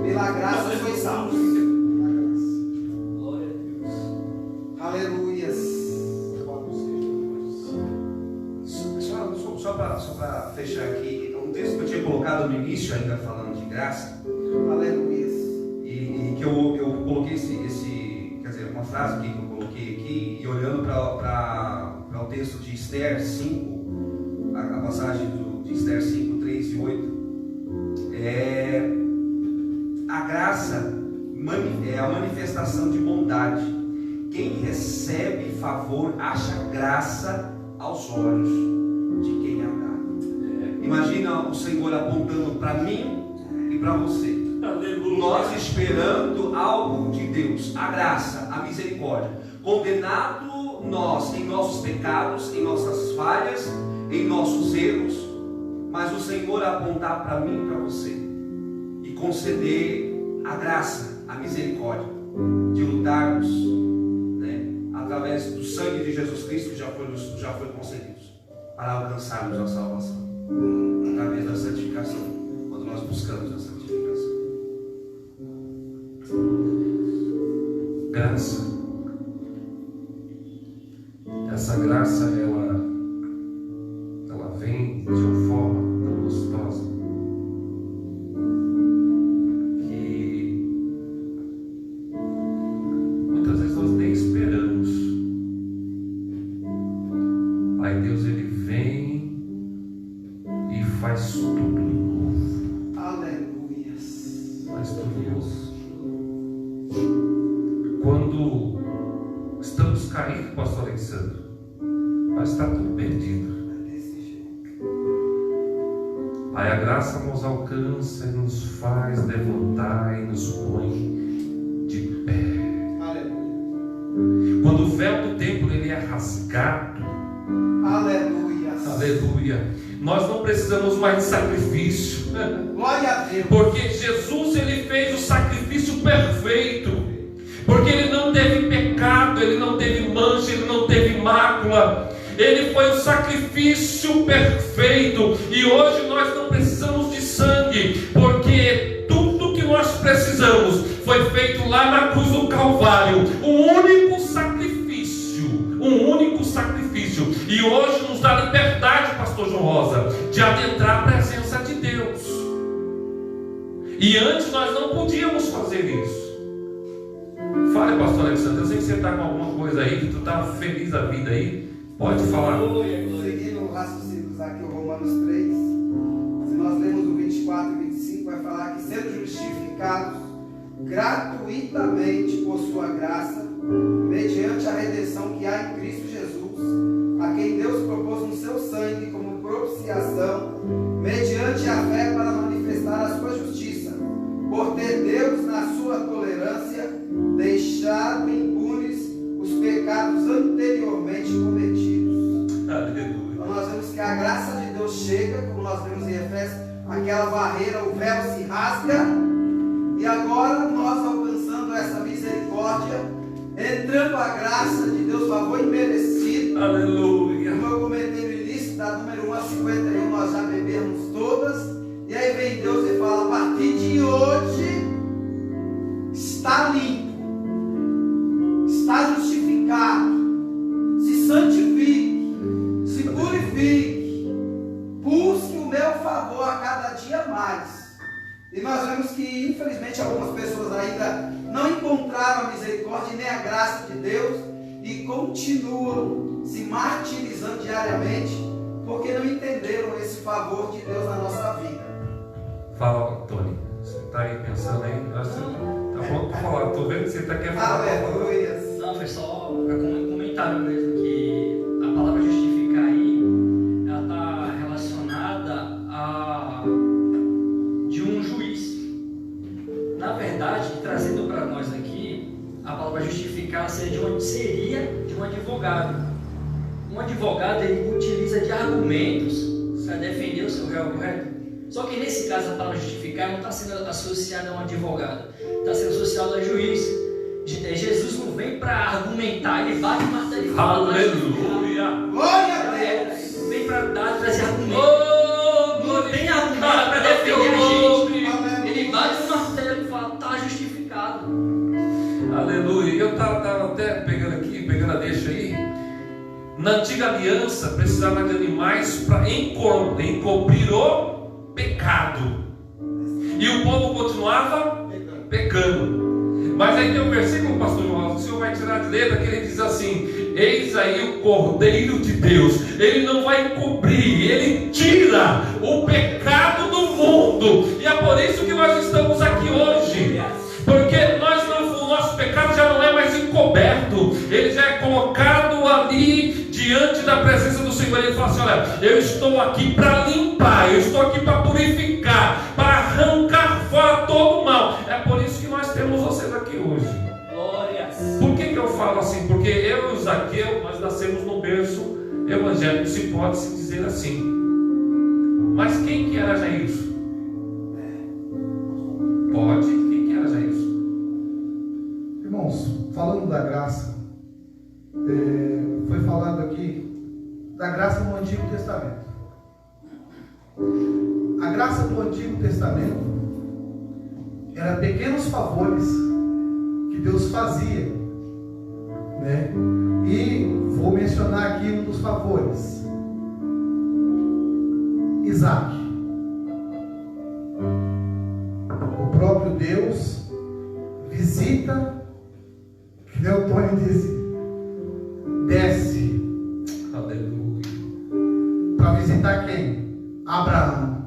Pela graça sois salvos.
Glória a Deus.
Aleluias.
para fechar aqui, um texto que eu tinha colocado no início, ainda falando de graça,
Aleluia.
e que eu coloquei quer dizer, uma frase aqui que eu coloquei aqui, e olhando para o texto de Esther 5, a passagem de Esther 5, 3 e 8, a graça é a manifestação de bondade. Quem recebe favor acha graça aos olhos de quem dá. Imagina o Senhor apontando para mim e para você.
Aleluia.
Nós esperando algo de Deus, a graça, a misericórdia, condenado nós em nossos pecados, em nossas falhas, em nossos erros, mas o Senhor apontar para mim e para você e conceder a graça, a misericórdia de lutarmos, né, através do sangue de Jesus Cristo que já foi concedido para alcançarmos a salvação, através da santificação, quando nós buscamos a santificação.
Graça. Essa graça, ela vem de uma forma tão gostosa que muitas vezes nós nem esperamos. Aí Deus, ele vem e faz tudo novo.
Aleluia.
Faz tudo novo. Quando estamos caídos, pastor Alexandre, mas está tudo perdido. Aí a graça nos alcança e nos faz levantar e nos põe de pé.
Aleluia.
Quando o véu do templo ele é rasgado,
Aleluia.
aleluia, nós não precisamos mais de sacrifício,
Glória a Deus.
porque Jesus ele fez o sacrifício perfeito, porque ele não teve pecado, ele não teve mancha, ele não teve mácula. Ele foi o sacrifício perfeito. E hoje nós não precisamos de sangue, porque tudo que nós precisamos foi feito lá na cruz do Calvário. Um único sacrifício. E hoje nos dá liberdade, pastor João Rosa, de adentrar a presença de Deus. E antes nós não podíamos fazer isso. Fale, pastor Alexandre, eu sei que você está com alguma coisa aí, que tu está feliz da vida aí. Pode falar.
Seguindo o raciocínio aqui, o Romanos 3, se nós lemos o 24 e 25, vai falar que sendo justificados gratuitamente por sua graça, mediante a redenção que há em Cristo Jesus, a quem Deus propôs no seu sangue como propiciação, mediante a fé para manifestar a sua justiça, por ter Deus, na sua tolerância, deixado impunes os pecados anteriormente cometidos.
Aleluia.
Então nós vemos que a graça de Deus chega, como nós vemos em Efésios, aquela barreira, o véu se rasga, e agora nós alcançando essa misericórdia, entrando a graça de Deus, favor imerecido.
Aleluia.
Como eu comentei no início, da número 1 a 51, nós já bebemos todas, e aí vem Deus e fala: a partir de hoje está limpo, está justificado, se santifique, se purifique, busque o meu favor a cada dia mais. E nós vemos que infelizmente algumas pessoas ainda não encontraram a misericórdia e nem a graça de Deus e continuam se martirizando diariamente porque não entenderam esse favor de Deus na nossa vida.
Fala, Tony. Você está aí pensando aí? Tá bom para falar. Estou vendo que você está querendo falar.
Aleluia.
Não, foi só um comentário mesmo, que a palavra justificar aí, ela está relacionada a de um juiz. Na verdade, trazendo para nós aqui, a palavra justificar seria de um advogado. Um advogado, ele utiliza de argumentos para defender o seu réu, correto? Só que nesse caso a palavra justificar não está sendo associada a um advogado, está sendo associada a juiz. Jesus não vem para argumentar, ele bate o martelo e fala.
Aleluia.
Glória a Deus.
Não vem para trazer argumento.
Oh,
Não tem argumento para defender a gente. Ele bate o martelo e fala: está justificado.
Aleluia. Eu estava até pegando a deixa aí. Na antiga aliança precisava de animais para encobrir o pecado, e o povo continuava pecando. Mas aí tem um versículo, pastor João, que o senhor vai tirar de letra, que ele diz assim: eis aí o Cordeiro de Deus. Ele não vai encobrir, ele tira o pecado do mundo. E é por isso que nós estamos aqui hoje, porque o nosso pecado já não é mais encoberto, ele já é colocado ali diante da presença do Senhor. Ele fala assim: olha, eu estou aqui para limpar, eu estou aqui para purificar, para arrancar fora todo o mal. É por isso que nós temos vocês aqui hoje.
Glórias.
Por que eu falo assim? Porque eu e o Zaqueu, nós nascemos no berço evangélico, se pode se dizer assim. Mas quem que era Jairson? Pode? Quem que era Jairson?
Irmãos, falando da graça, foi falado aqui da graça no Antigo Testamento. A graça do Antigo Testamento era pequenos favores que Deus fazia, né? E vou mencionar aqui um dos favores: Isaac. O próprio Deus visita, que o Tony disse, desce.
Aleluia.
Para visitar quem? Abraão.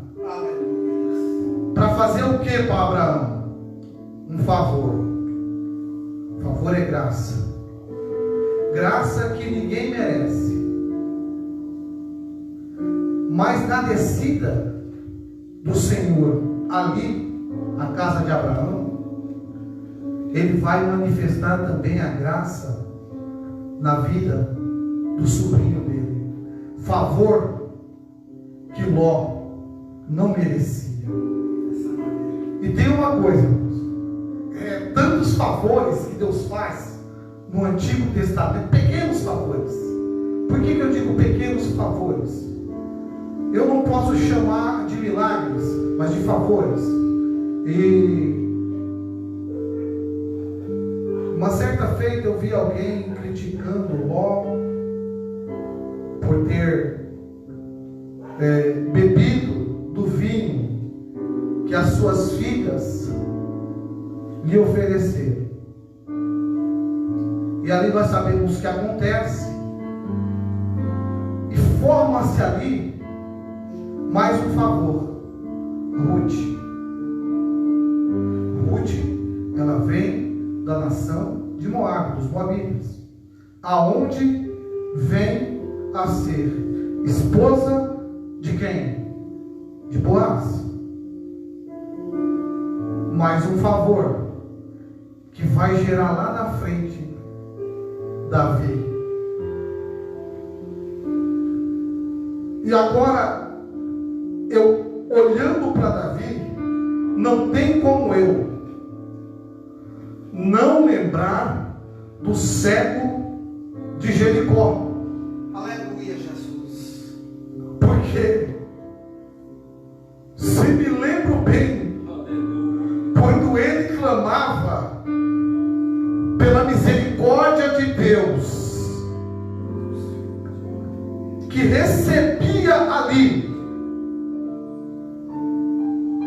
Para fazer o que para Abraão? Um favor. Favor é graça. Graça que ninguém merece. Mas na descida do Senhor ali, na casa de Abraão, Ele vai manifestar também a graça na vida do sobrinho dele. Favor que Ló não merecia. E tem uma coisa, irmãos, tantos favores que Deus faz no Antigo Testamento, pequenos favores. Por que eu digo pequenos favores? Eu não posso chamar de milagres, mas de favores. E uma certa feita eu vi alguém criticando Ló por ter bebido do vinho que as suas filhas lhe ofereceram. E ali nós sabemos o que acontece, e forma-se ali mais um favor. Ruth, ela vem da nação de Moabe, dos Moabitas, aonde vem a ser esposa de quem? De Boaz. Mais um favor que vai gerar lá na frente Davi. E agora, eu olhando para Davi, não tem como eu não lembrar do cego de Jericó.
Aleluia, Jesus.
Porque se me lembro bem, quando ele clamava pela misericórdia de Deus, que recebia ali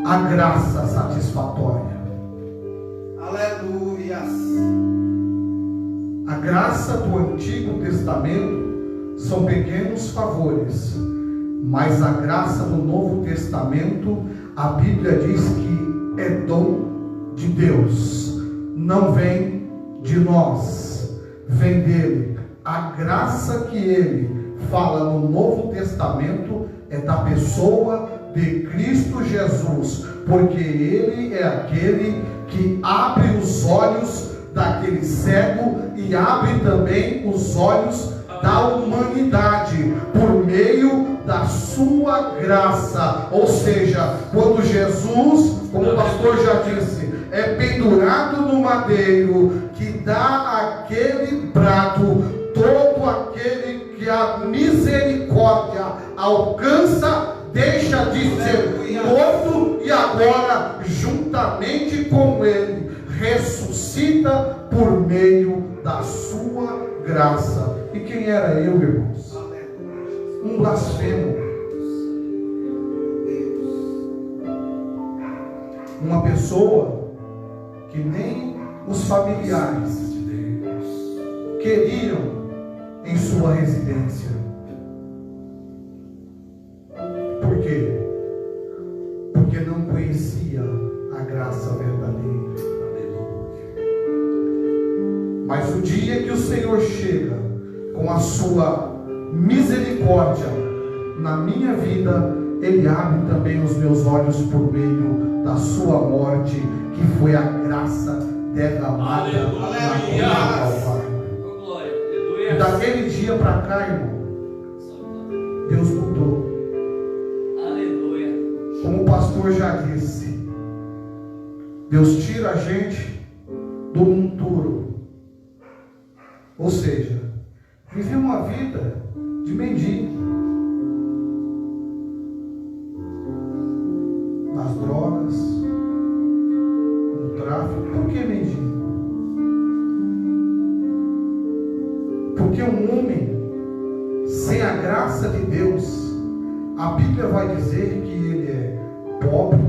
a graça satisfatória.
Aleluias.
A graça do Antigo Testamento são pequenos favores, mas a graça do Novo Testamento, a Bíblia diz que é dom de Deus, não vem de nós, vem dele. A graça que ele fala no Novo Testamento é da pessoa de Cristo Jesus, porque ele é aquele que abre os olhos daquele cego e abre também os olhos da humanidade por meio da sua graça. Ou seja, quando Jesus, como o pastor já disse, é pendurado no madeiro, que dá aquele brado, todo aquele que a misericórdia alcança deixa de ser morto e agora juntamente com ele ressuscita por meio da sua graça. E quem era eu, irmãos? Um blasfemo. Uma pessoa que nem os familiares queriam em sua residência. Por quê? Porque não conhecia a graça verdadeira. Mas o dia que o Senhor chega com a sua misericórdia na minha vida, Ele abre também os meus olhos por meio da sua morte, que foi a graça derramada na cruz do Calvário. E daquele dia para cá, irmão, Deus mudou. Como o pastor já disse, Deus tira a gente do monturo. Ou seja, viver uma vida de mendigo, nas drogas, no tráfico. Por que mendigo? Porque um homem sem a graça de Deus, a Bíblia vai dizer que ele é pobre,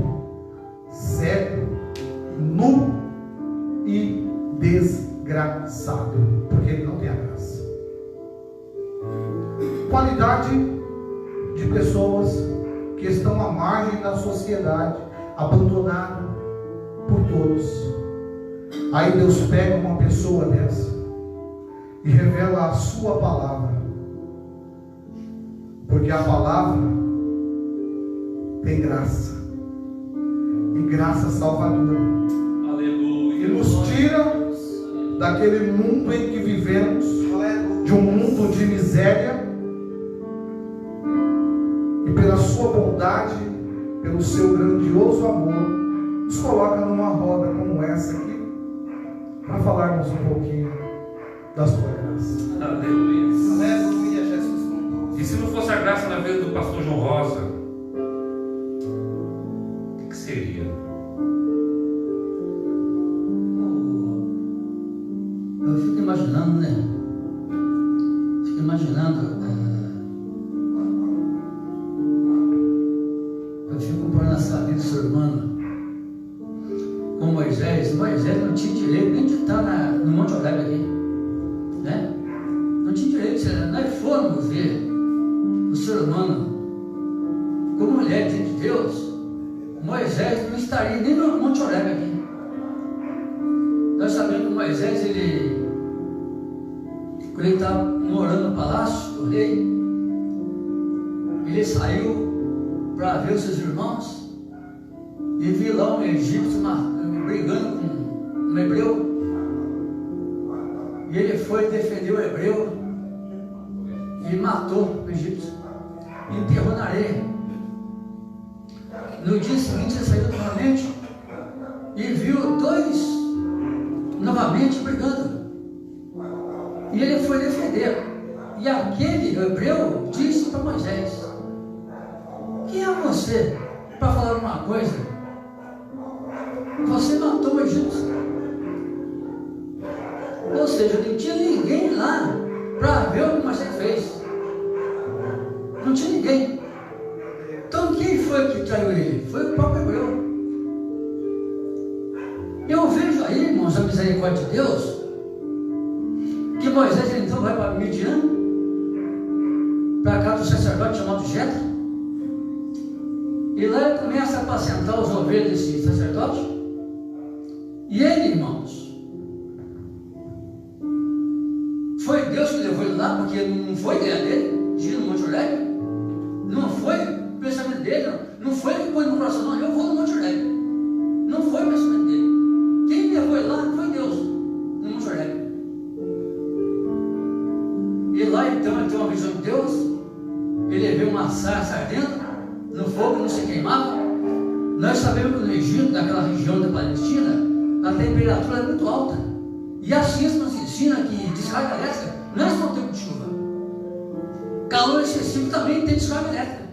cego, nu e desgraçado, porque ele não tem a graça. Qualidade de pessoas que estão à margem da sociedade, abandonado por todos. Aí Deus pega uma pessoa dessa e revela a sua palavra, porque a palavra tem graça, e graça salvadora. Aleluia. E nos tira daquele mundo em que vivemos, de um mundo de miséria, e pela sua bondade, pelo seu grandioso amor, nos coloca numa roda como essa aqui, para falarmos um pouquinho da sua graça.
Aleluia.
Aleluia, Jesus conosco.
E se não fosse a graça na vida do pastor João Rosa, o que seria?
Eu fico imaginando, né? Fico imaginando. Eu fico comparando essa vida do ser humano com Moisés. Moisés não tinha direito nem de estar no Monte Horebe aqui, né? Não tinha direito. Nós fomos ver o ser humano como mulher diante de Deus. Moisés não estaria nem no Monte Horebe aqui. Nós sabemos que Moisés, quando ele estava morando no palácio do rei, ele saiu para ver os seus irmãos e viu lá um egípcio brigando com um hebreu, e ele foi defender o hebreu e matou o egípcio e enterrou na areia. No dia seguinte ele saiu novamente e viu dois novamente brigando, e ele foi defender, e aquele hebreu disse para Moisés: quem é você para falar uma coisa? Você matou o egípcio. Ou seja, não tinha ninguém lá para ver o que Moisés fez. Não tinha ninguém. Então quem foi que traiu ele? Foi o próprio hebreu. Eu vejo aí, irmãos, a misericórdia de Deus, que Moisés ele então vai para Midian, para cá do sacerdote chamado Jetro, e lá ele começa a apacentar as ovelhas desse sacerdote. E ele, irmãos, foi Deus que levou ele lá, porque não foi ideia dele, de ir no Monte Horebe, não foi o pensamento dele, não foi ele que pôs no coração, não, eu vou no Monte Horebe, não foi o pensamento dele. Quem levou ele lá foi Deus, no Monte Horebe. E lá então ele tem uma visão de Deus, ele vê uma sarça ardendo no fogo, não se queimava. Nós sabemos que no Egito, naquela região da Palestina, a temperatura é muito alta, e a ciência nos ensina que descarga elétrica não é só tempo de chuva, calor excessivo também tem descarga elétrica,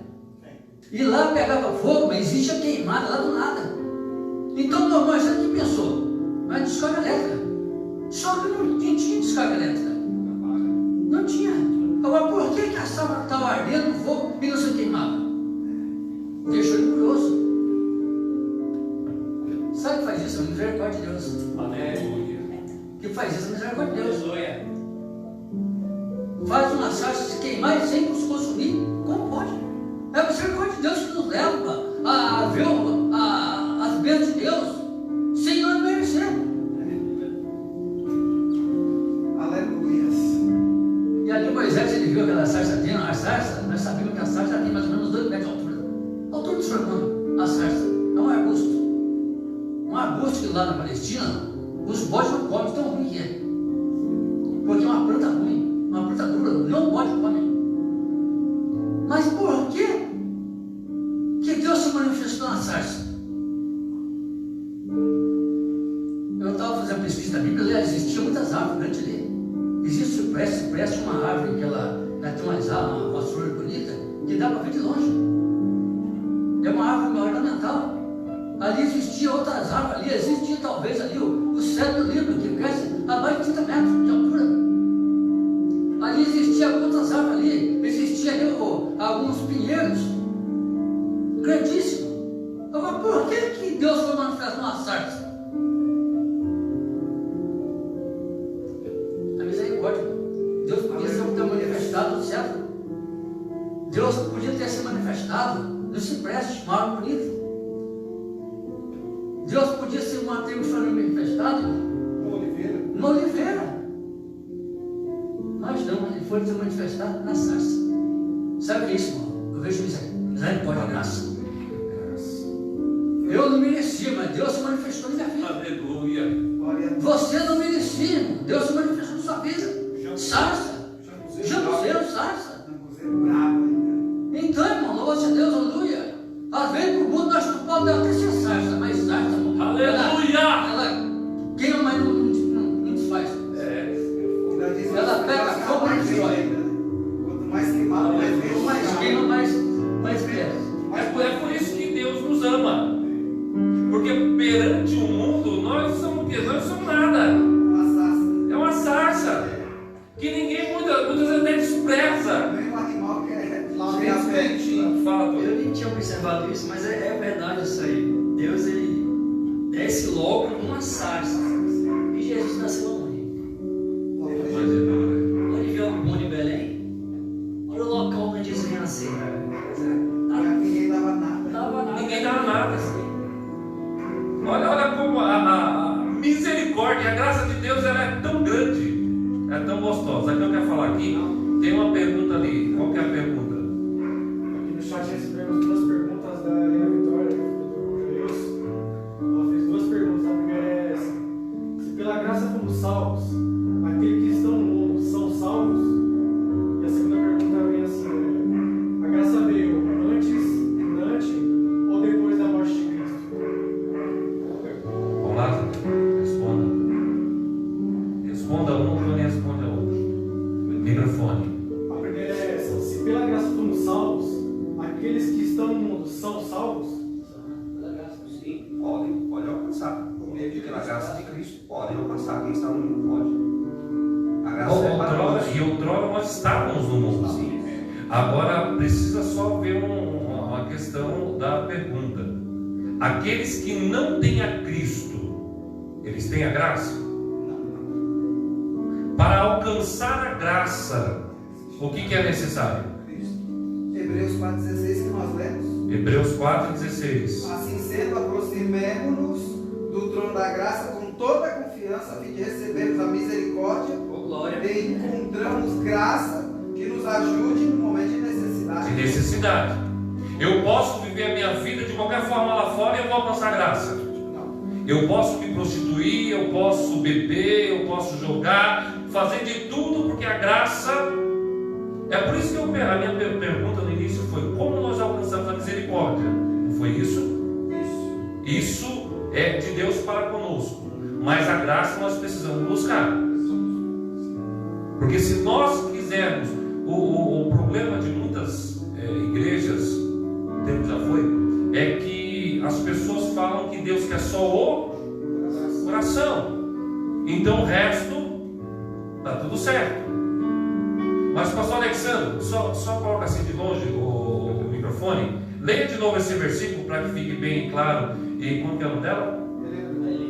e lá pegava fogo, mas existia queimada lá do nada. Então Moisés que pensou, Mas descarga elétrica. Só que não tinha descarga elétrica. Não tinha. Agora, por que a sala estava ardendo no fogo e não se queimava? Deixou ele curioso. Sabe o que faz isso? A misericórdia de Deus.
Aleluia.
Que faz isso? A misericórdia de Deus. Faz uma sarça se queimar e sem nos consumir. Como pode? É a misericórdia de Deus que nos leva a ver as bênçãos de Deus sem nós merecer.
Aleluia.
E ali Moisés, ele viu aquela sarça dentro. A sarça, nós sabemos que a sarça tem mais ou menos 2 metros de altura. A altura do ser humano, a sarça. É um arbusto. Um arbusto que lá na Palestina, os bodes não comem, tão ruim que é. Porque é uma planta ruim, uma planta dura, não bode comer. Mas por que Deus se manifestou na sarça? Eu estava fazendo pesquisa da Bíblia, existia muitas árvores grandes ali. Existe cipreste, uma árvore que ela tem uma flor bonita, que dá para ver de longe. É uma árvore ornamental. Ali existia outras árvores, ali existia talvez ali o cedro livre, que cresce a mais de 30 metros de altura. Ali existia outras árvores ali, existia ali alguns pinheiros grandíssimos. Agora, por que Deus foi manifestar numa sarça? A misericórdia. Deus podia ter manifestado no céu. Deus podia ter se manifestado no cipreste, uma árvore bonita. Deus podia ser manifestado na oliveira. Mas não, ele foi se manifestar na sarça. Sabe o que é isso, irmão? Eu vejo misericórdia e graça. Eu não merecia, mas Deus se manifestou na minha vida.
Aleluia.
Você não merecia, irmão. Deus se manifestou na sua vida. Sarça. Jambuzeiro, sarça. Então, irmão, louva-se a Deus, aleluia. Às vezes no mundo nós não podemos até ser sarça, mas sarça,
Aleluia.
Ela queima, mas não desfaz. Ela pega fogo e destrói.
Quanto mais queimado, mais verde.
Mais queima, mais cresce.
É por isso que Deus nos ama. Porque perante o mundo nós somos o quê? Nós somos nada. É uma sarça. Que ninguém muitas vezes até despreza.
Nem um animal que é
Fala,
Eu nem tinha observado isso, mas é verdade isso aí. Deus, ele desce logo numa sarça. E Jesus nasceu onde? Onde viu o mundo em Belém? Olha o local onde Jesus nasceu.
ninguém dava nada.
Ninguém dava nada. Olha como a misericórdia e a graça de Deus ela é tão grande, é tão gostosa. O que eu quero falar aqui, tem uma pergunta ali. Qual que é a pergunta?
Aqui no chat recebemos 2 perguntas da Helena Vitória, do Joilson. Ela fez 2 perguntas. A primeira é essa: se pela graça fomos salvos, aqueles que estão no mundo são salvos? E a segunda pergunta vem assim: a graça veio antes ou depois da morte de Cristo?
Vamos lá, responda. Responda uma, o Tony responde a outra. Microfone.
A primeira é essa: se pela graça fomos salvos, aqueles que estão no mundo são salvos?
Sim, podem alcançar. Pela graça de Cristo, podem alcançar. Quem está no mundo pode. A graça é para nós.
E outrora nós estávamos no mundo.
Sim.
Agora precisa só ver uma questão da pergunta. Aqueles que não têm a Cristo, eles têm a graça? Para alcançar a graça, o que é necessário?
Hebreus 4,16 que nós lemos.
Hebreus 4,16.
Assim sendo, aproximemo-nos do trono da graça com toda a confiança, a fim de recebermos a misericórdia e encontramos graça que nos ajude no momento de necessidade.
De necessidade. Eu posso viver a minha vida de qualquer forma lá fora e eu vou alcançar graça.
Não.
Eu posso me prostituir, eu posso beber, eu posso jogar, fazer de tudo, porque a graça. É por isso que a minha pergunta no início foi: como nós alcançamos a misericórdia? Não foi isso? Isso é de Deus para conosco. Mas a graça nós precisamos buscar. Porque se nós quisermos, o problema de muitas igrejas, o tempo já foi, é que as pessoas falam que Deus quer só o coração. Então o resto está tudo certo. Mas pastor Alexandre, só coloca assim de longe o microfone. Leia de novo esse versículo para que fique bem claro. E como que é o nome dela?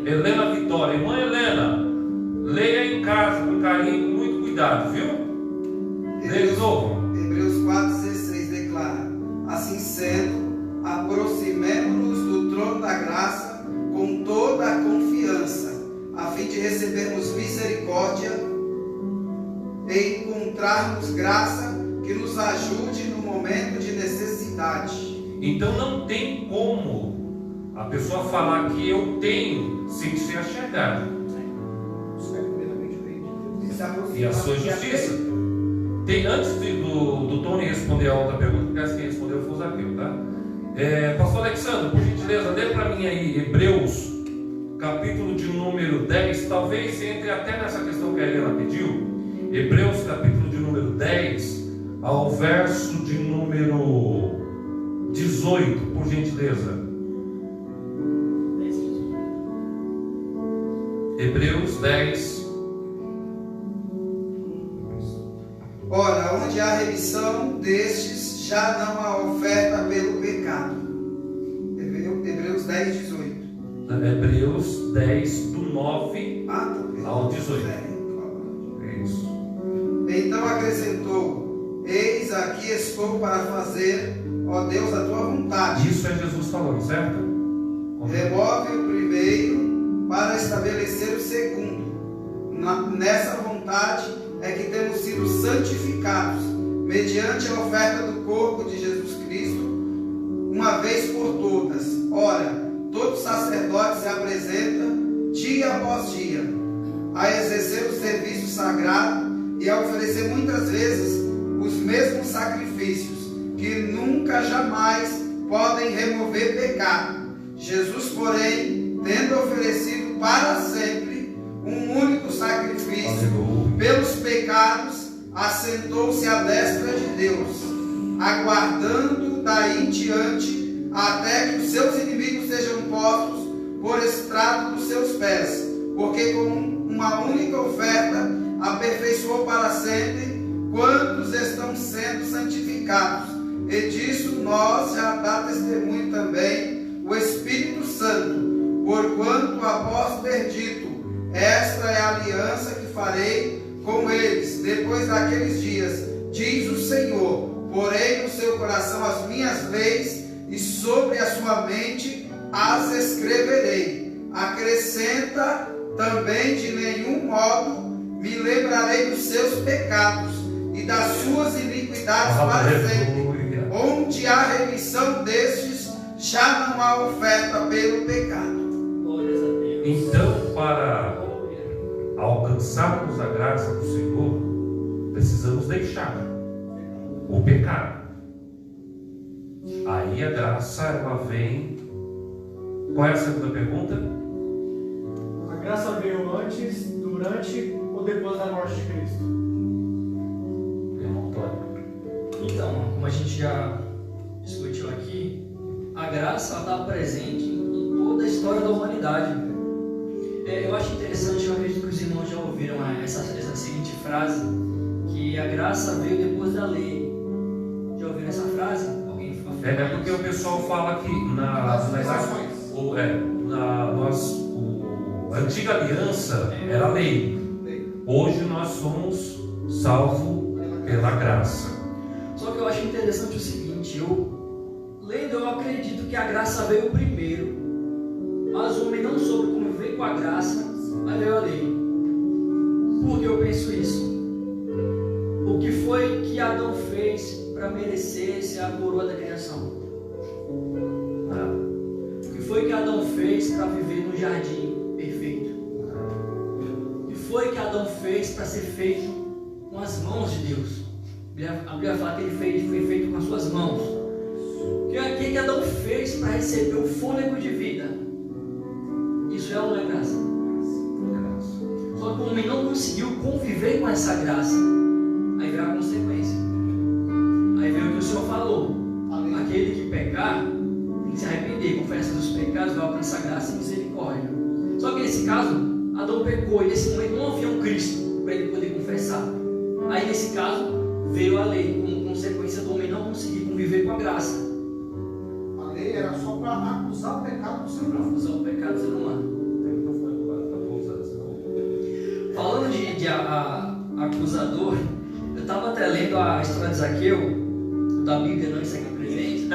Helena Vitória. Irmã Helena, leia em casa com carinho, com muito cuidado, viu? Leia de novo.
Hebreus 4,16 declara: assim sendo, aproximemo-nos do trono da graça com toda a confiança, a fim de recebermos misericórdia e encontrarmos graça que nos ajude no momento de necessidade.
Então não tem como a pessoa falar que eu tenho sem ser achegado. E a sua justiça. Antes do Tony responder a outra pergunta, porque quem respondeu foi o Zaqueu, tá? Pastor Alexandre, por gentileza, lê para mim aí Hebreus, capítulo de número 10, talvez entre até nessa questão que a Helena pediu. Hebreus, capítulo de número 10, ao verso de número 18, por gentileza. Hebreus 10.
Ora, onde há remissão destes, já não há oferta pelo pecado. Hebreus 10, 18.
Hebreus 10, do 9 ao 18. É isso.
Então acrescentou: eis aqui estou para fazer, ó Deus, a tua vontade.
Isso é Jesus falando, certo?
Remove o primeiro para estabelecer o segundo. Nessa vontade é que temos sido santificados, mediante a oferta do corpo de Jesus Cristo, uma vez por todas. Ora, todo sacerdote se apresenta dia após dia a exercer o serviço sagrado e a oferecer muitas vezes os mesmos sacrifícios, que nunca jamais podem remover pecado. Jesus, porém, tendo oferecido para sempre um único sacrifício pelos pecados, assentou-se à destra de Deus, aguardando daí em diante até que os seus inimigos sejam postos por estrado dos seus pés, porque com uma única oferta aperfeiçoou para sempre quantos estão sendo santificados. E disso nós já dá testemunho também o Espírito Santo, porquanto após ter dito: esta é a aliança que farei com eles depois daqueles dias, diz o Senhor, porei no seu coração as minhas leis e sobre a sua mente as escreverei. Acrescenta também: de nenhum modo me lembrarei dos seus pecados e das suas iniquidades para sempre. Onde há remissão destes, já não há oferta pelo pecado.
Então, para alcançarmos a graça do Senhor, precisamos deixar o pecado. Aí a graça, ela vem. Qual é a segunda pergunta?
A graça veio antes, durante ou depois da morte de Cristo?
Irmão Antônio.
Então, como a gente já discutiu aqui, a graça está presente em toda a história da humanidade. Eu acho interessante, eu acredito que os irmãos já ouviram essa seguinte frase, que a graça veio depois da lei. Já ouviram essa frase? Alguém
É porque o pessoal fala que a antiga aliança era lei. Hoje nós somos salvos pela graça.
Só que eu acho interessante o seguinte, eu acredito que a graça veio primeiro, mas o homem não soube conviver com a graça, mas veio a lei. Por que eu penso isso? O que foi que Adão fez para merecer ser a coroa da criação? O que foi que Adão fez para viver no jardim perfeito? O que foi que Adão fez para ser feito com as mãos de Deus? A Bíblia fala que ele foi feito com as suas mãos. O que Adão fez para receber o fôlego de vida? Isso é uma graça. Só que o homem não conseguiu conviver com essa graça. Aí veio a consequência. Aí veio o que o Senhor falou: aquele que pecar tem que se arrepender, confessa dos pecados, vai alcançar graça e misericórdia. Só que nesse caso, Adão pecou e nesse momento não havia um Cristo para ele poder confessar. Aí nesse caso veio a lei como consequência do homem não conseguir conviver com a graça.
A lei era só para acusar o pecado do ser humano.
Acusar o pecado do ser humano. Falando de acusador, eu estava até lendo a história de Zaqueu, da Bíblia, não isso aqui presente.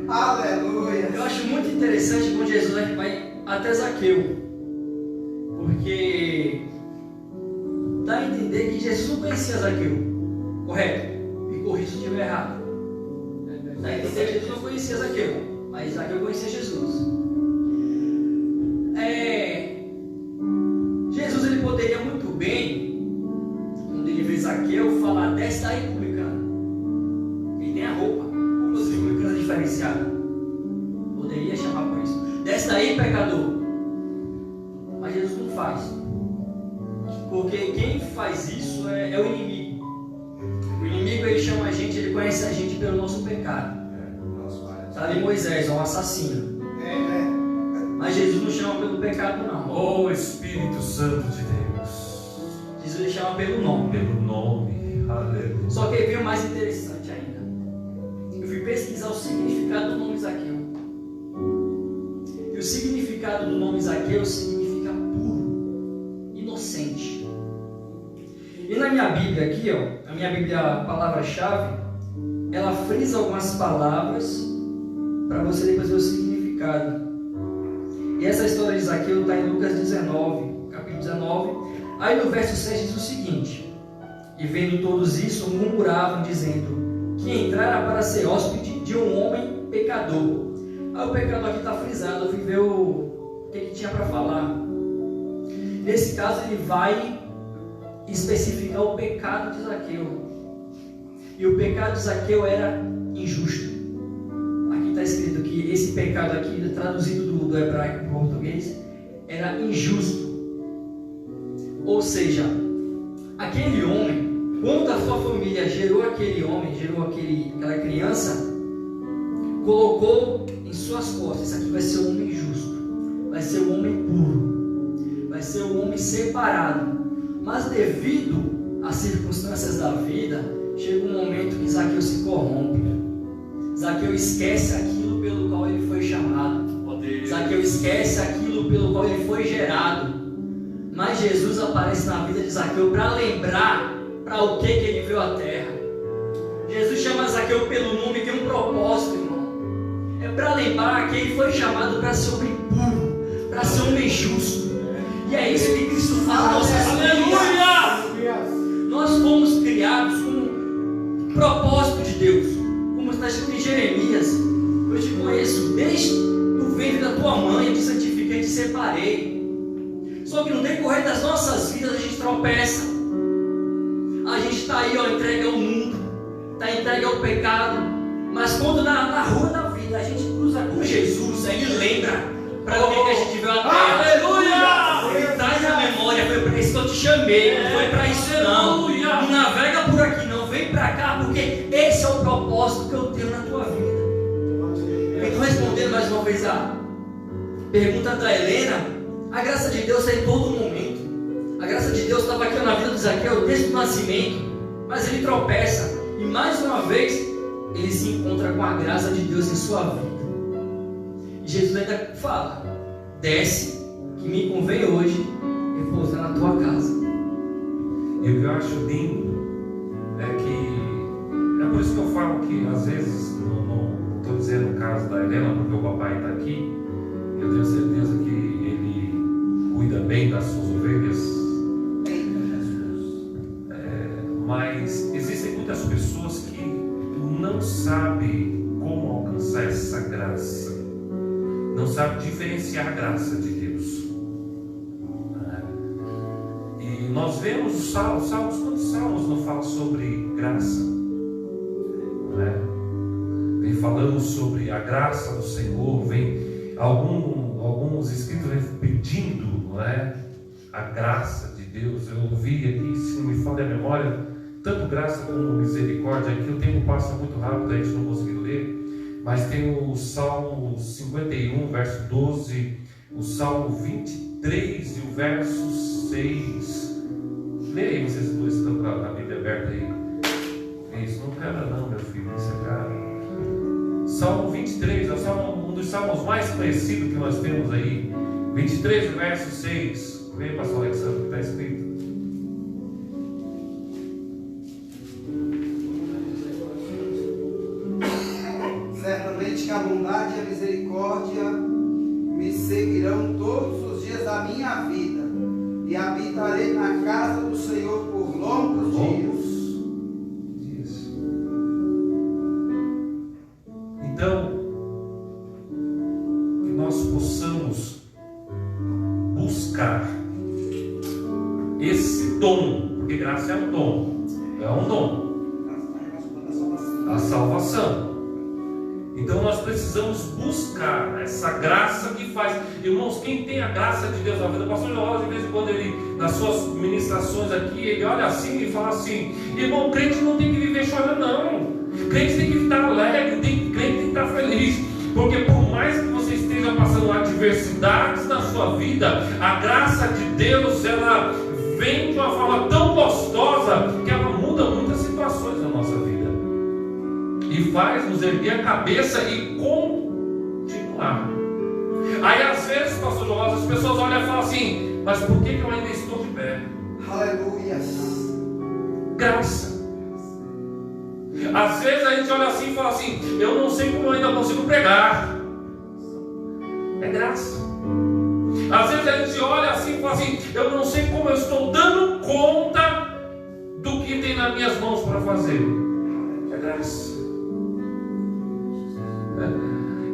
Aleluia.
Eu acho muito interessante quando Jesus vai até Zaqueu, porque dá a entender que Jesus não conhecia Zaqueu, correto? Me corrija se estiver errado. Dá a entender que Jesus não conhecia Zaqueu, mas Zaqueu conhecia Jesus. Jesus ele poderia muito bem, quando ele vê Zaqueu, falar: desce daí, publicano. Ele tem a roupa de publicano diferenciada. Poderia chamar por isso: desce daí, pecador. Mas Jesus não faz, porque quem faz isso é o inimigo. O inimigo ele chama a gente, ele conhece a gente pelo nosso pecado. Está ali Moisés, um assassino. Mas Jesus não chama pelo pecado, não.
Oh Espírito Santo de Deus.
Jesus ele chama pelo nome.
Pelo nome. Aleluia.
Só que aí vem o mais interessante ainda. Eu fui pesquisar o significado do nome Zaqueu. E o significado do nome Zaqueu significa puro, inocente. E na minha Bíblia aqui, ó, a minha Bíblia, a palavra-chave, ela frisa algumas palavras para você depois ver o significado. E essa história de Zaqueu está em Lucas 19, capítulo 19. Aí no verso 6 diz o seguinte: e vendo todos isso, murmuravam, dizendo que entrara para ser hóspede de um homem pecador. Aí o pecador aqui está frisado, eu fui ver o que tinha para falar. Nesse caso ele vai especificar o pecado de Zaqueu. E o pecado de Zaqueu era injusto. Aqui está escrito que esse pecado aqui, traduzido do hebraico para o português, era injusto. Ou seja, aquele homem, quando a sua família gerou aquele homem, aquela criança, colocou em suas costas: isso aqui vai ser um homem justo, vai ser um homem puro, vai ser um homem separado. Mas devido às circunstâncias da vida, chega um momento que Zaqueu se corrompe. Zaqueu esquece aquilo pelo qual ele foi chamado. Zaqueu esquece aquilo pelo qual ele foi gerado. Mas Jesus aparece na vida de Zaqueu para lembrar para o que ele veio à terra. Jesus chama Zaqueu pelo nome, tem um propósito, irmão. É para lembrar que ele foi chamado para ser homem puro, para ser homem justo. E é isso que Cristo fala. Aleluia! Nós fomos criados com um propósito de Deus. Como está escrito em Jeremias: eu te conheço desde o ventre da tua mãe, eu te santifiquei, te separei. Só que no decorrer das nossas vidas a gente tropeça. A gente está aí, ó, entregue ao mundo, está entregue ao pecado. Mas quando na rua da vida a gente cruza com Jesus, aí ele lembra para o que a gente veio à terra. Aleluia! Ele traz na memória: foi para isso que eu te chamei, não foi para isso não. Não navega por aqui não, vem para cá, porque esse é o propósito que eu tenho na tua vida. Então, respondendo mais uma vez a pergunta da Helena, a graça de Deus está em todo momento. A graça de Deus estava aqui na vida de Zaqueu desde o nascimento, mas ele tropeça e mais uma vez ele se encontra com a graça de Deus em sua vida. E Jesus ainda fala: desce, que me convém hoje repousar na tua casa.
E o que eu acho lindo é que, é por isso que eu falo que às vezes, não estou dizendo o caso da Helena, porque o papai está aqui, eu tenho certeza que ele cuida bem das suas ovelhas. Mas existem muitas pessoas que não sabem como alcançar essa graça, não sabem diferenciar a graça de Deus. E nós vemos os salmos, quantos salmos não falam sobre graça? Vem falando sobre a graça do Senhor, vem alguns escritos vem pedindo, a graça de Deus. Eu ouvi aqui, se não me falha a memória, tanto graça como misericórdia. Aqui o tempo passa muito rápido, a gente não conseguiu ler, mas tem o Salmo 51, verso 12 o Salmo 23 e o verso 6. Lê aí, vocês dois estão com a Bíblia aberta aí. Isso, não quebra não, meu filho, isso é caro. Salmo 23, é um dos salmos mais conhecidos que nós temos aí. 23, verso 6. Vem, pastor Alexandre, que está escrito.
Certamente que a bondade e a misericórdia me seguirão todos os dias da minha vida, e habitarei na casa do Senhor por longos dias.
Então, que nós possamos buscar esse dom, porque graça é um dom, a salvação. Então nós precisamos buscar essa graça que faz. Irmãos, quem tem a graça de Deus na vida, o pastor João, de vez em quando ele, nas suas ministrações aqui, ele olha assim e fala assim: irmão, crente não tem que viver chorando, não. Crente tem que estar alegre, crente tem que estar feliz, porque por mais que você esteja passando adversidades na sua vida, a graça de Deus, ela vem de uma forma tão gostosa que ela muda muitas situações na nossa vida e faz nos erguer a cabeça e continuar. Aí às vezes, pastor João, as pessoas olham e falam assim: mas por que eu ainda estou de pé?
Aleluia.
Graça. Às vezes a gente olha assim e fala assim: eu não sei como eu ainda consigo pregar. É graça. Às vezes a gente olha assim e fala assim: eu não sei como eu estou dando conta do que tem nas minhas mãos para fazer. É graça.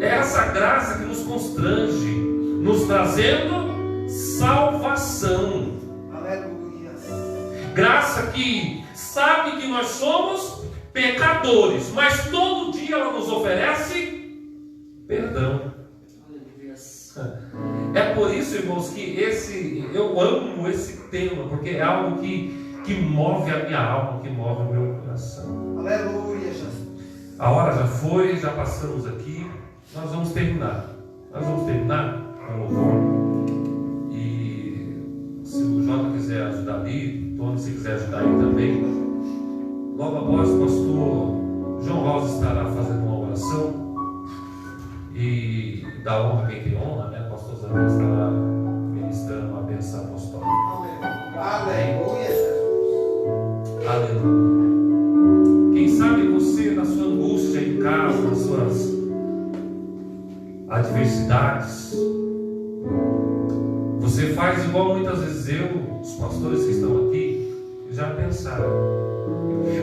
É essa graça que nos constrange, nos trazendo salvação.
Aleluia.
Graça que sabe que nós somos pecadores, mas todo dia ela nos oferece perdão. É por isso, irmãos, que eu amo esse tema, porque é algo que move a minha alma, que move o meu coração.
Aleluia, Jesus.
A hora já foi, já passamos aqui. Nós vamos terminar com o louvor. E se o Jota quiser ajudar ali, Tony, se quiser ajudar aí também. Logo após, o pastor João Rosa estará fazendo uma oração e da honra quem tem honra, né? O pastor Zé estará ministrando uma bênção apostólica.
Aleluia, Jesus.
Aleluia. Quem sabe você, na sua angústia em casa, nas suas adversidades, você faz igual muitas vezes os pastores que estão aqui já pensaram.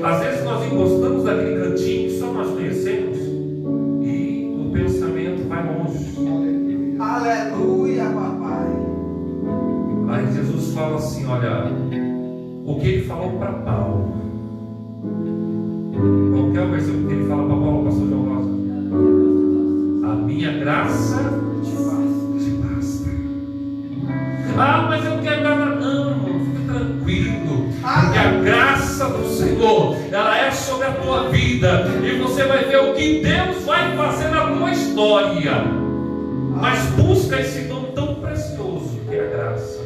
Às vezes nós encostamos naquele cantinho que só nós conhecemos e o pensamento vai longe.
Aleluia, papai.
Aí Jesus fala assim: olha, o que ele falou para Paulo. Qual que é o versículo que ele fala para Paulo, pastor João Rosa? A minha graça te basta. Ah, mas eu quero dar. Não, fica tranquilo, porque a graça do Senhor, ela é sobre a tua vida, e você vai ver o que Deus vai fazer na tua história. Mas busca esse dom tão precioso que é a graça.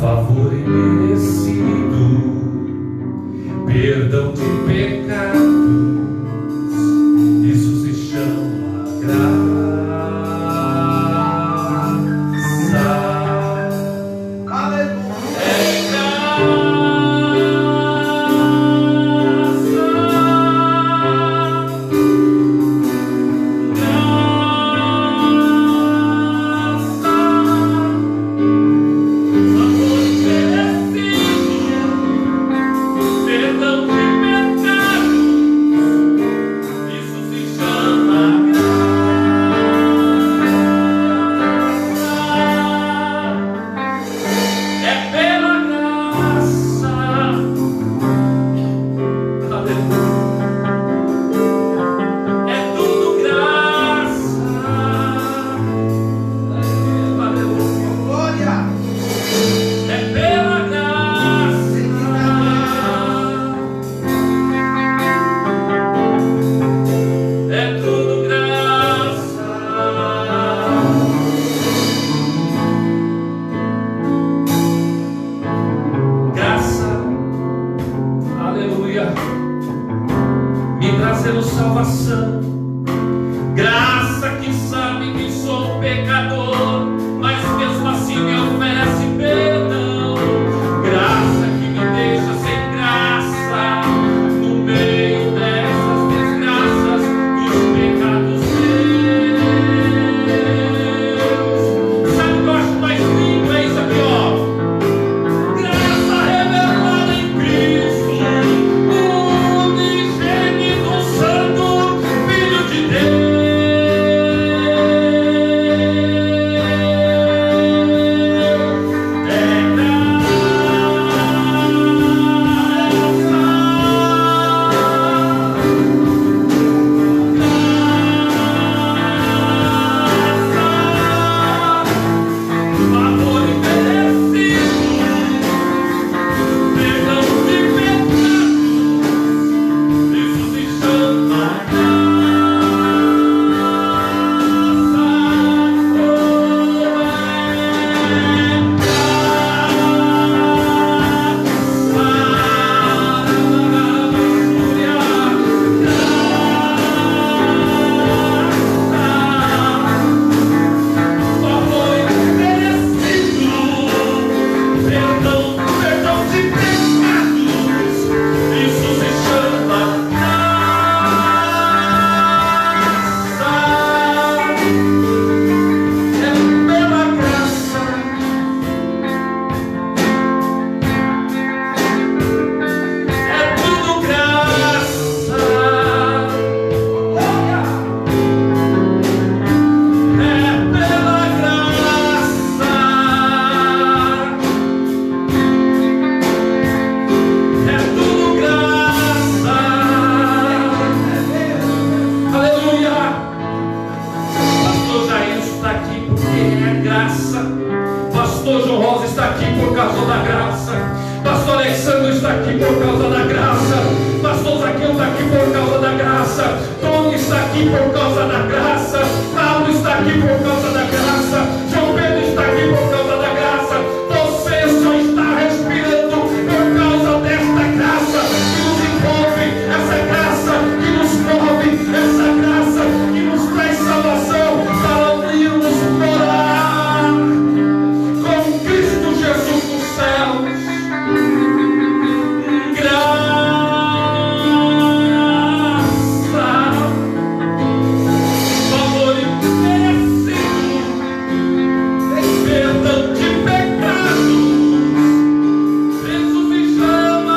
Favor imerecido, perdão de pecados, isso se chama graça.
Aleluia.
É perdão de pecado. me trazendo salvação. Graça que sabe que sou pecador, mas mesmo assim me oferece perdão. Graça que me deixa sem graça no meio dessas desgraças dos pecados meus. Sabe o que eu acho mais lindo? É isso aqui, ó. Graça revelada em Cristo, o unigênito Santo, Filho de Deus. Pastor João Rosa está aqui por causa da graça. Pastor Alexandre está aqui por causa da graça. Pastor Zaqueu está aqui por causa da graça. Tony está aqui por causa da graça. Paulo está aqui por causa da graça. João Pedro está aqui por causa da graça. Você só está respirando por causa desta graça que nos envolve, essa graça que nos move, essa graça que nos traz salvação para unirmos morar com Cristo Jesus nos céus. Graça, favor e merecido, perdão de pecados, isso me chama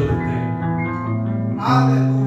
todo tempo.
Aleluia.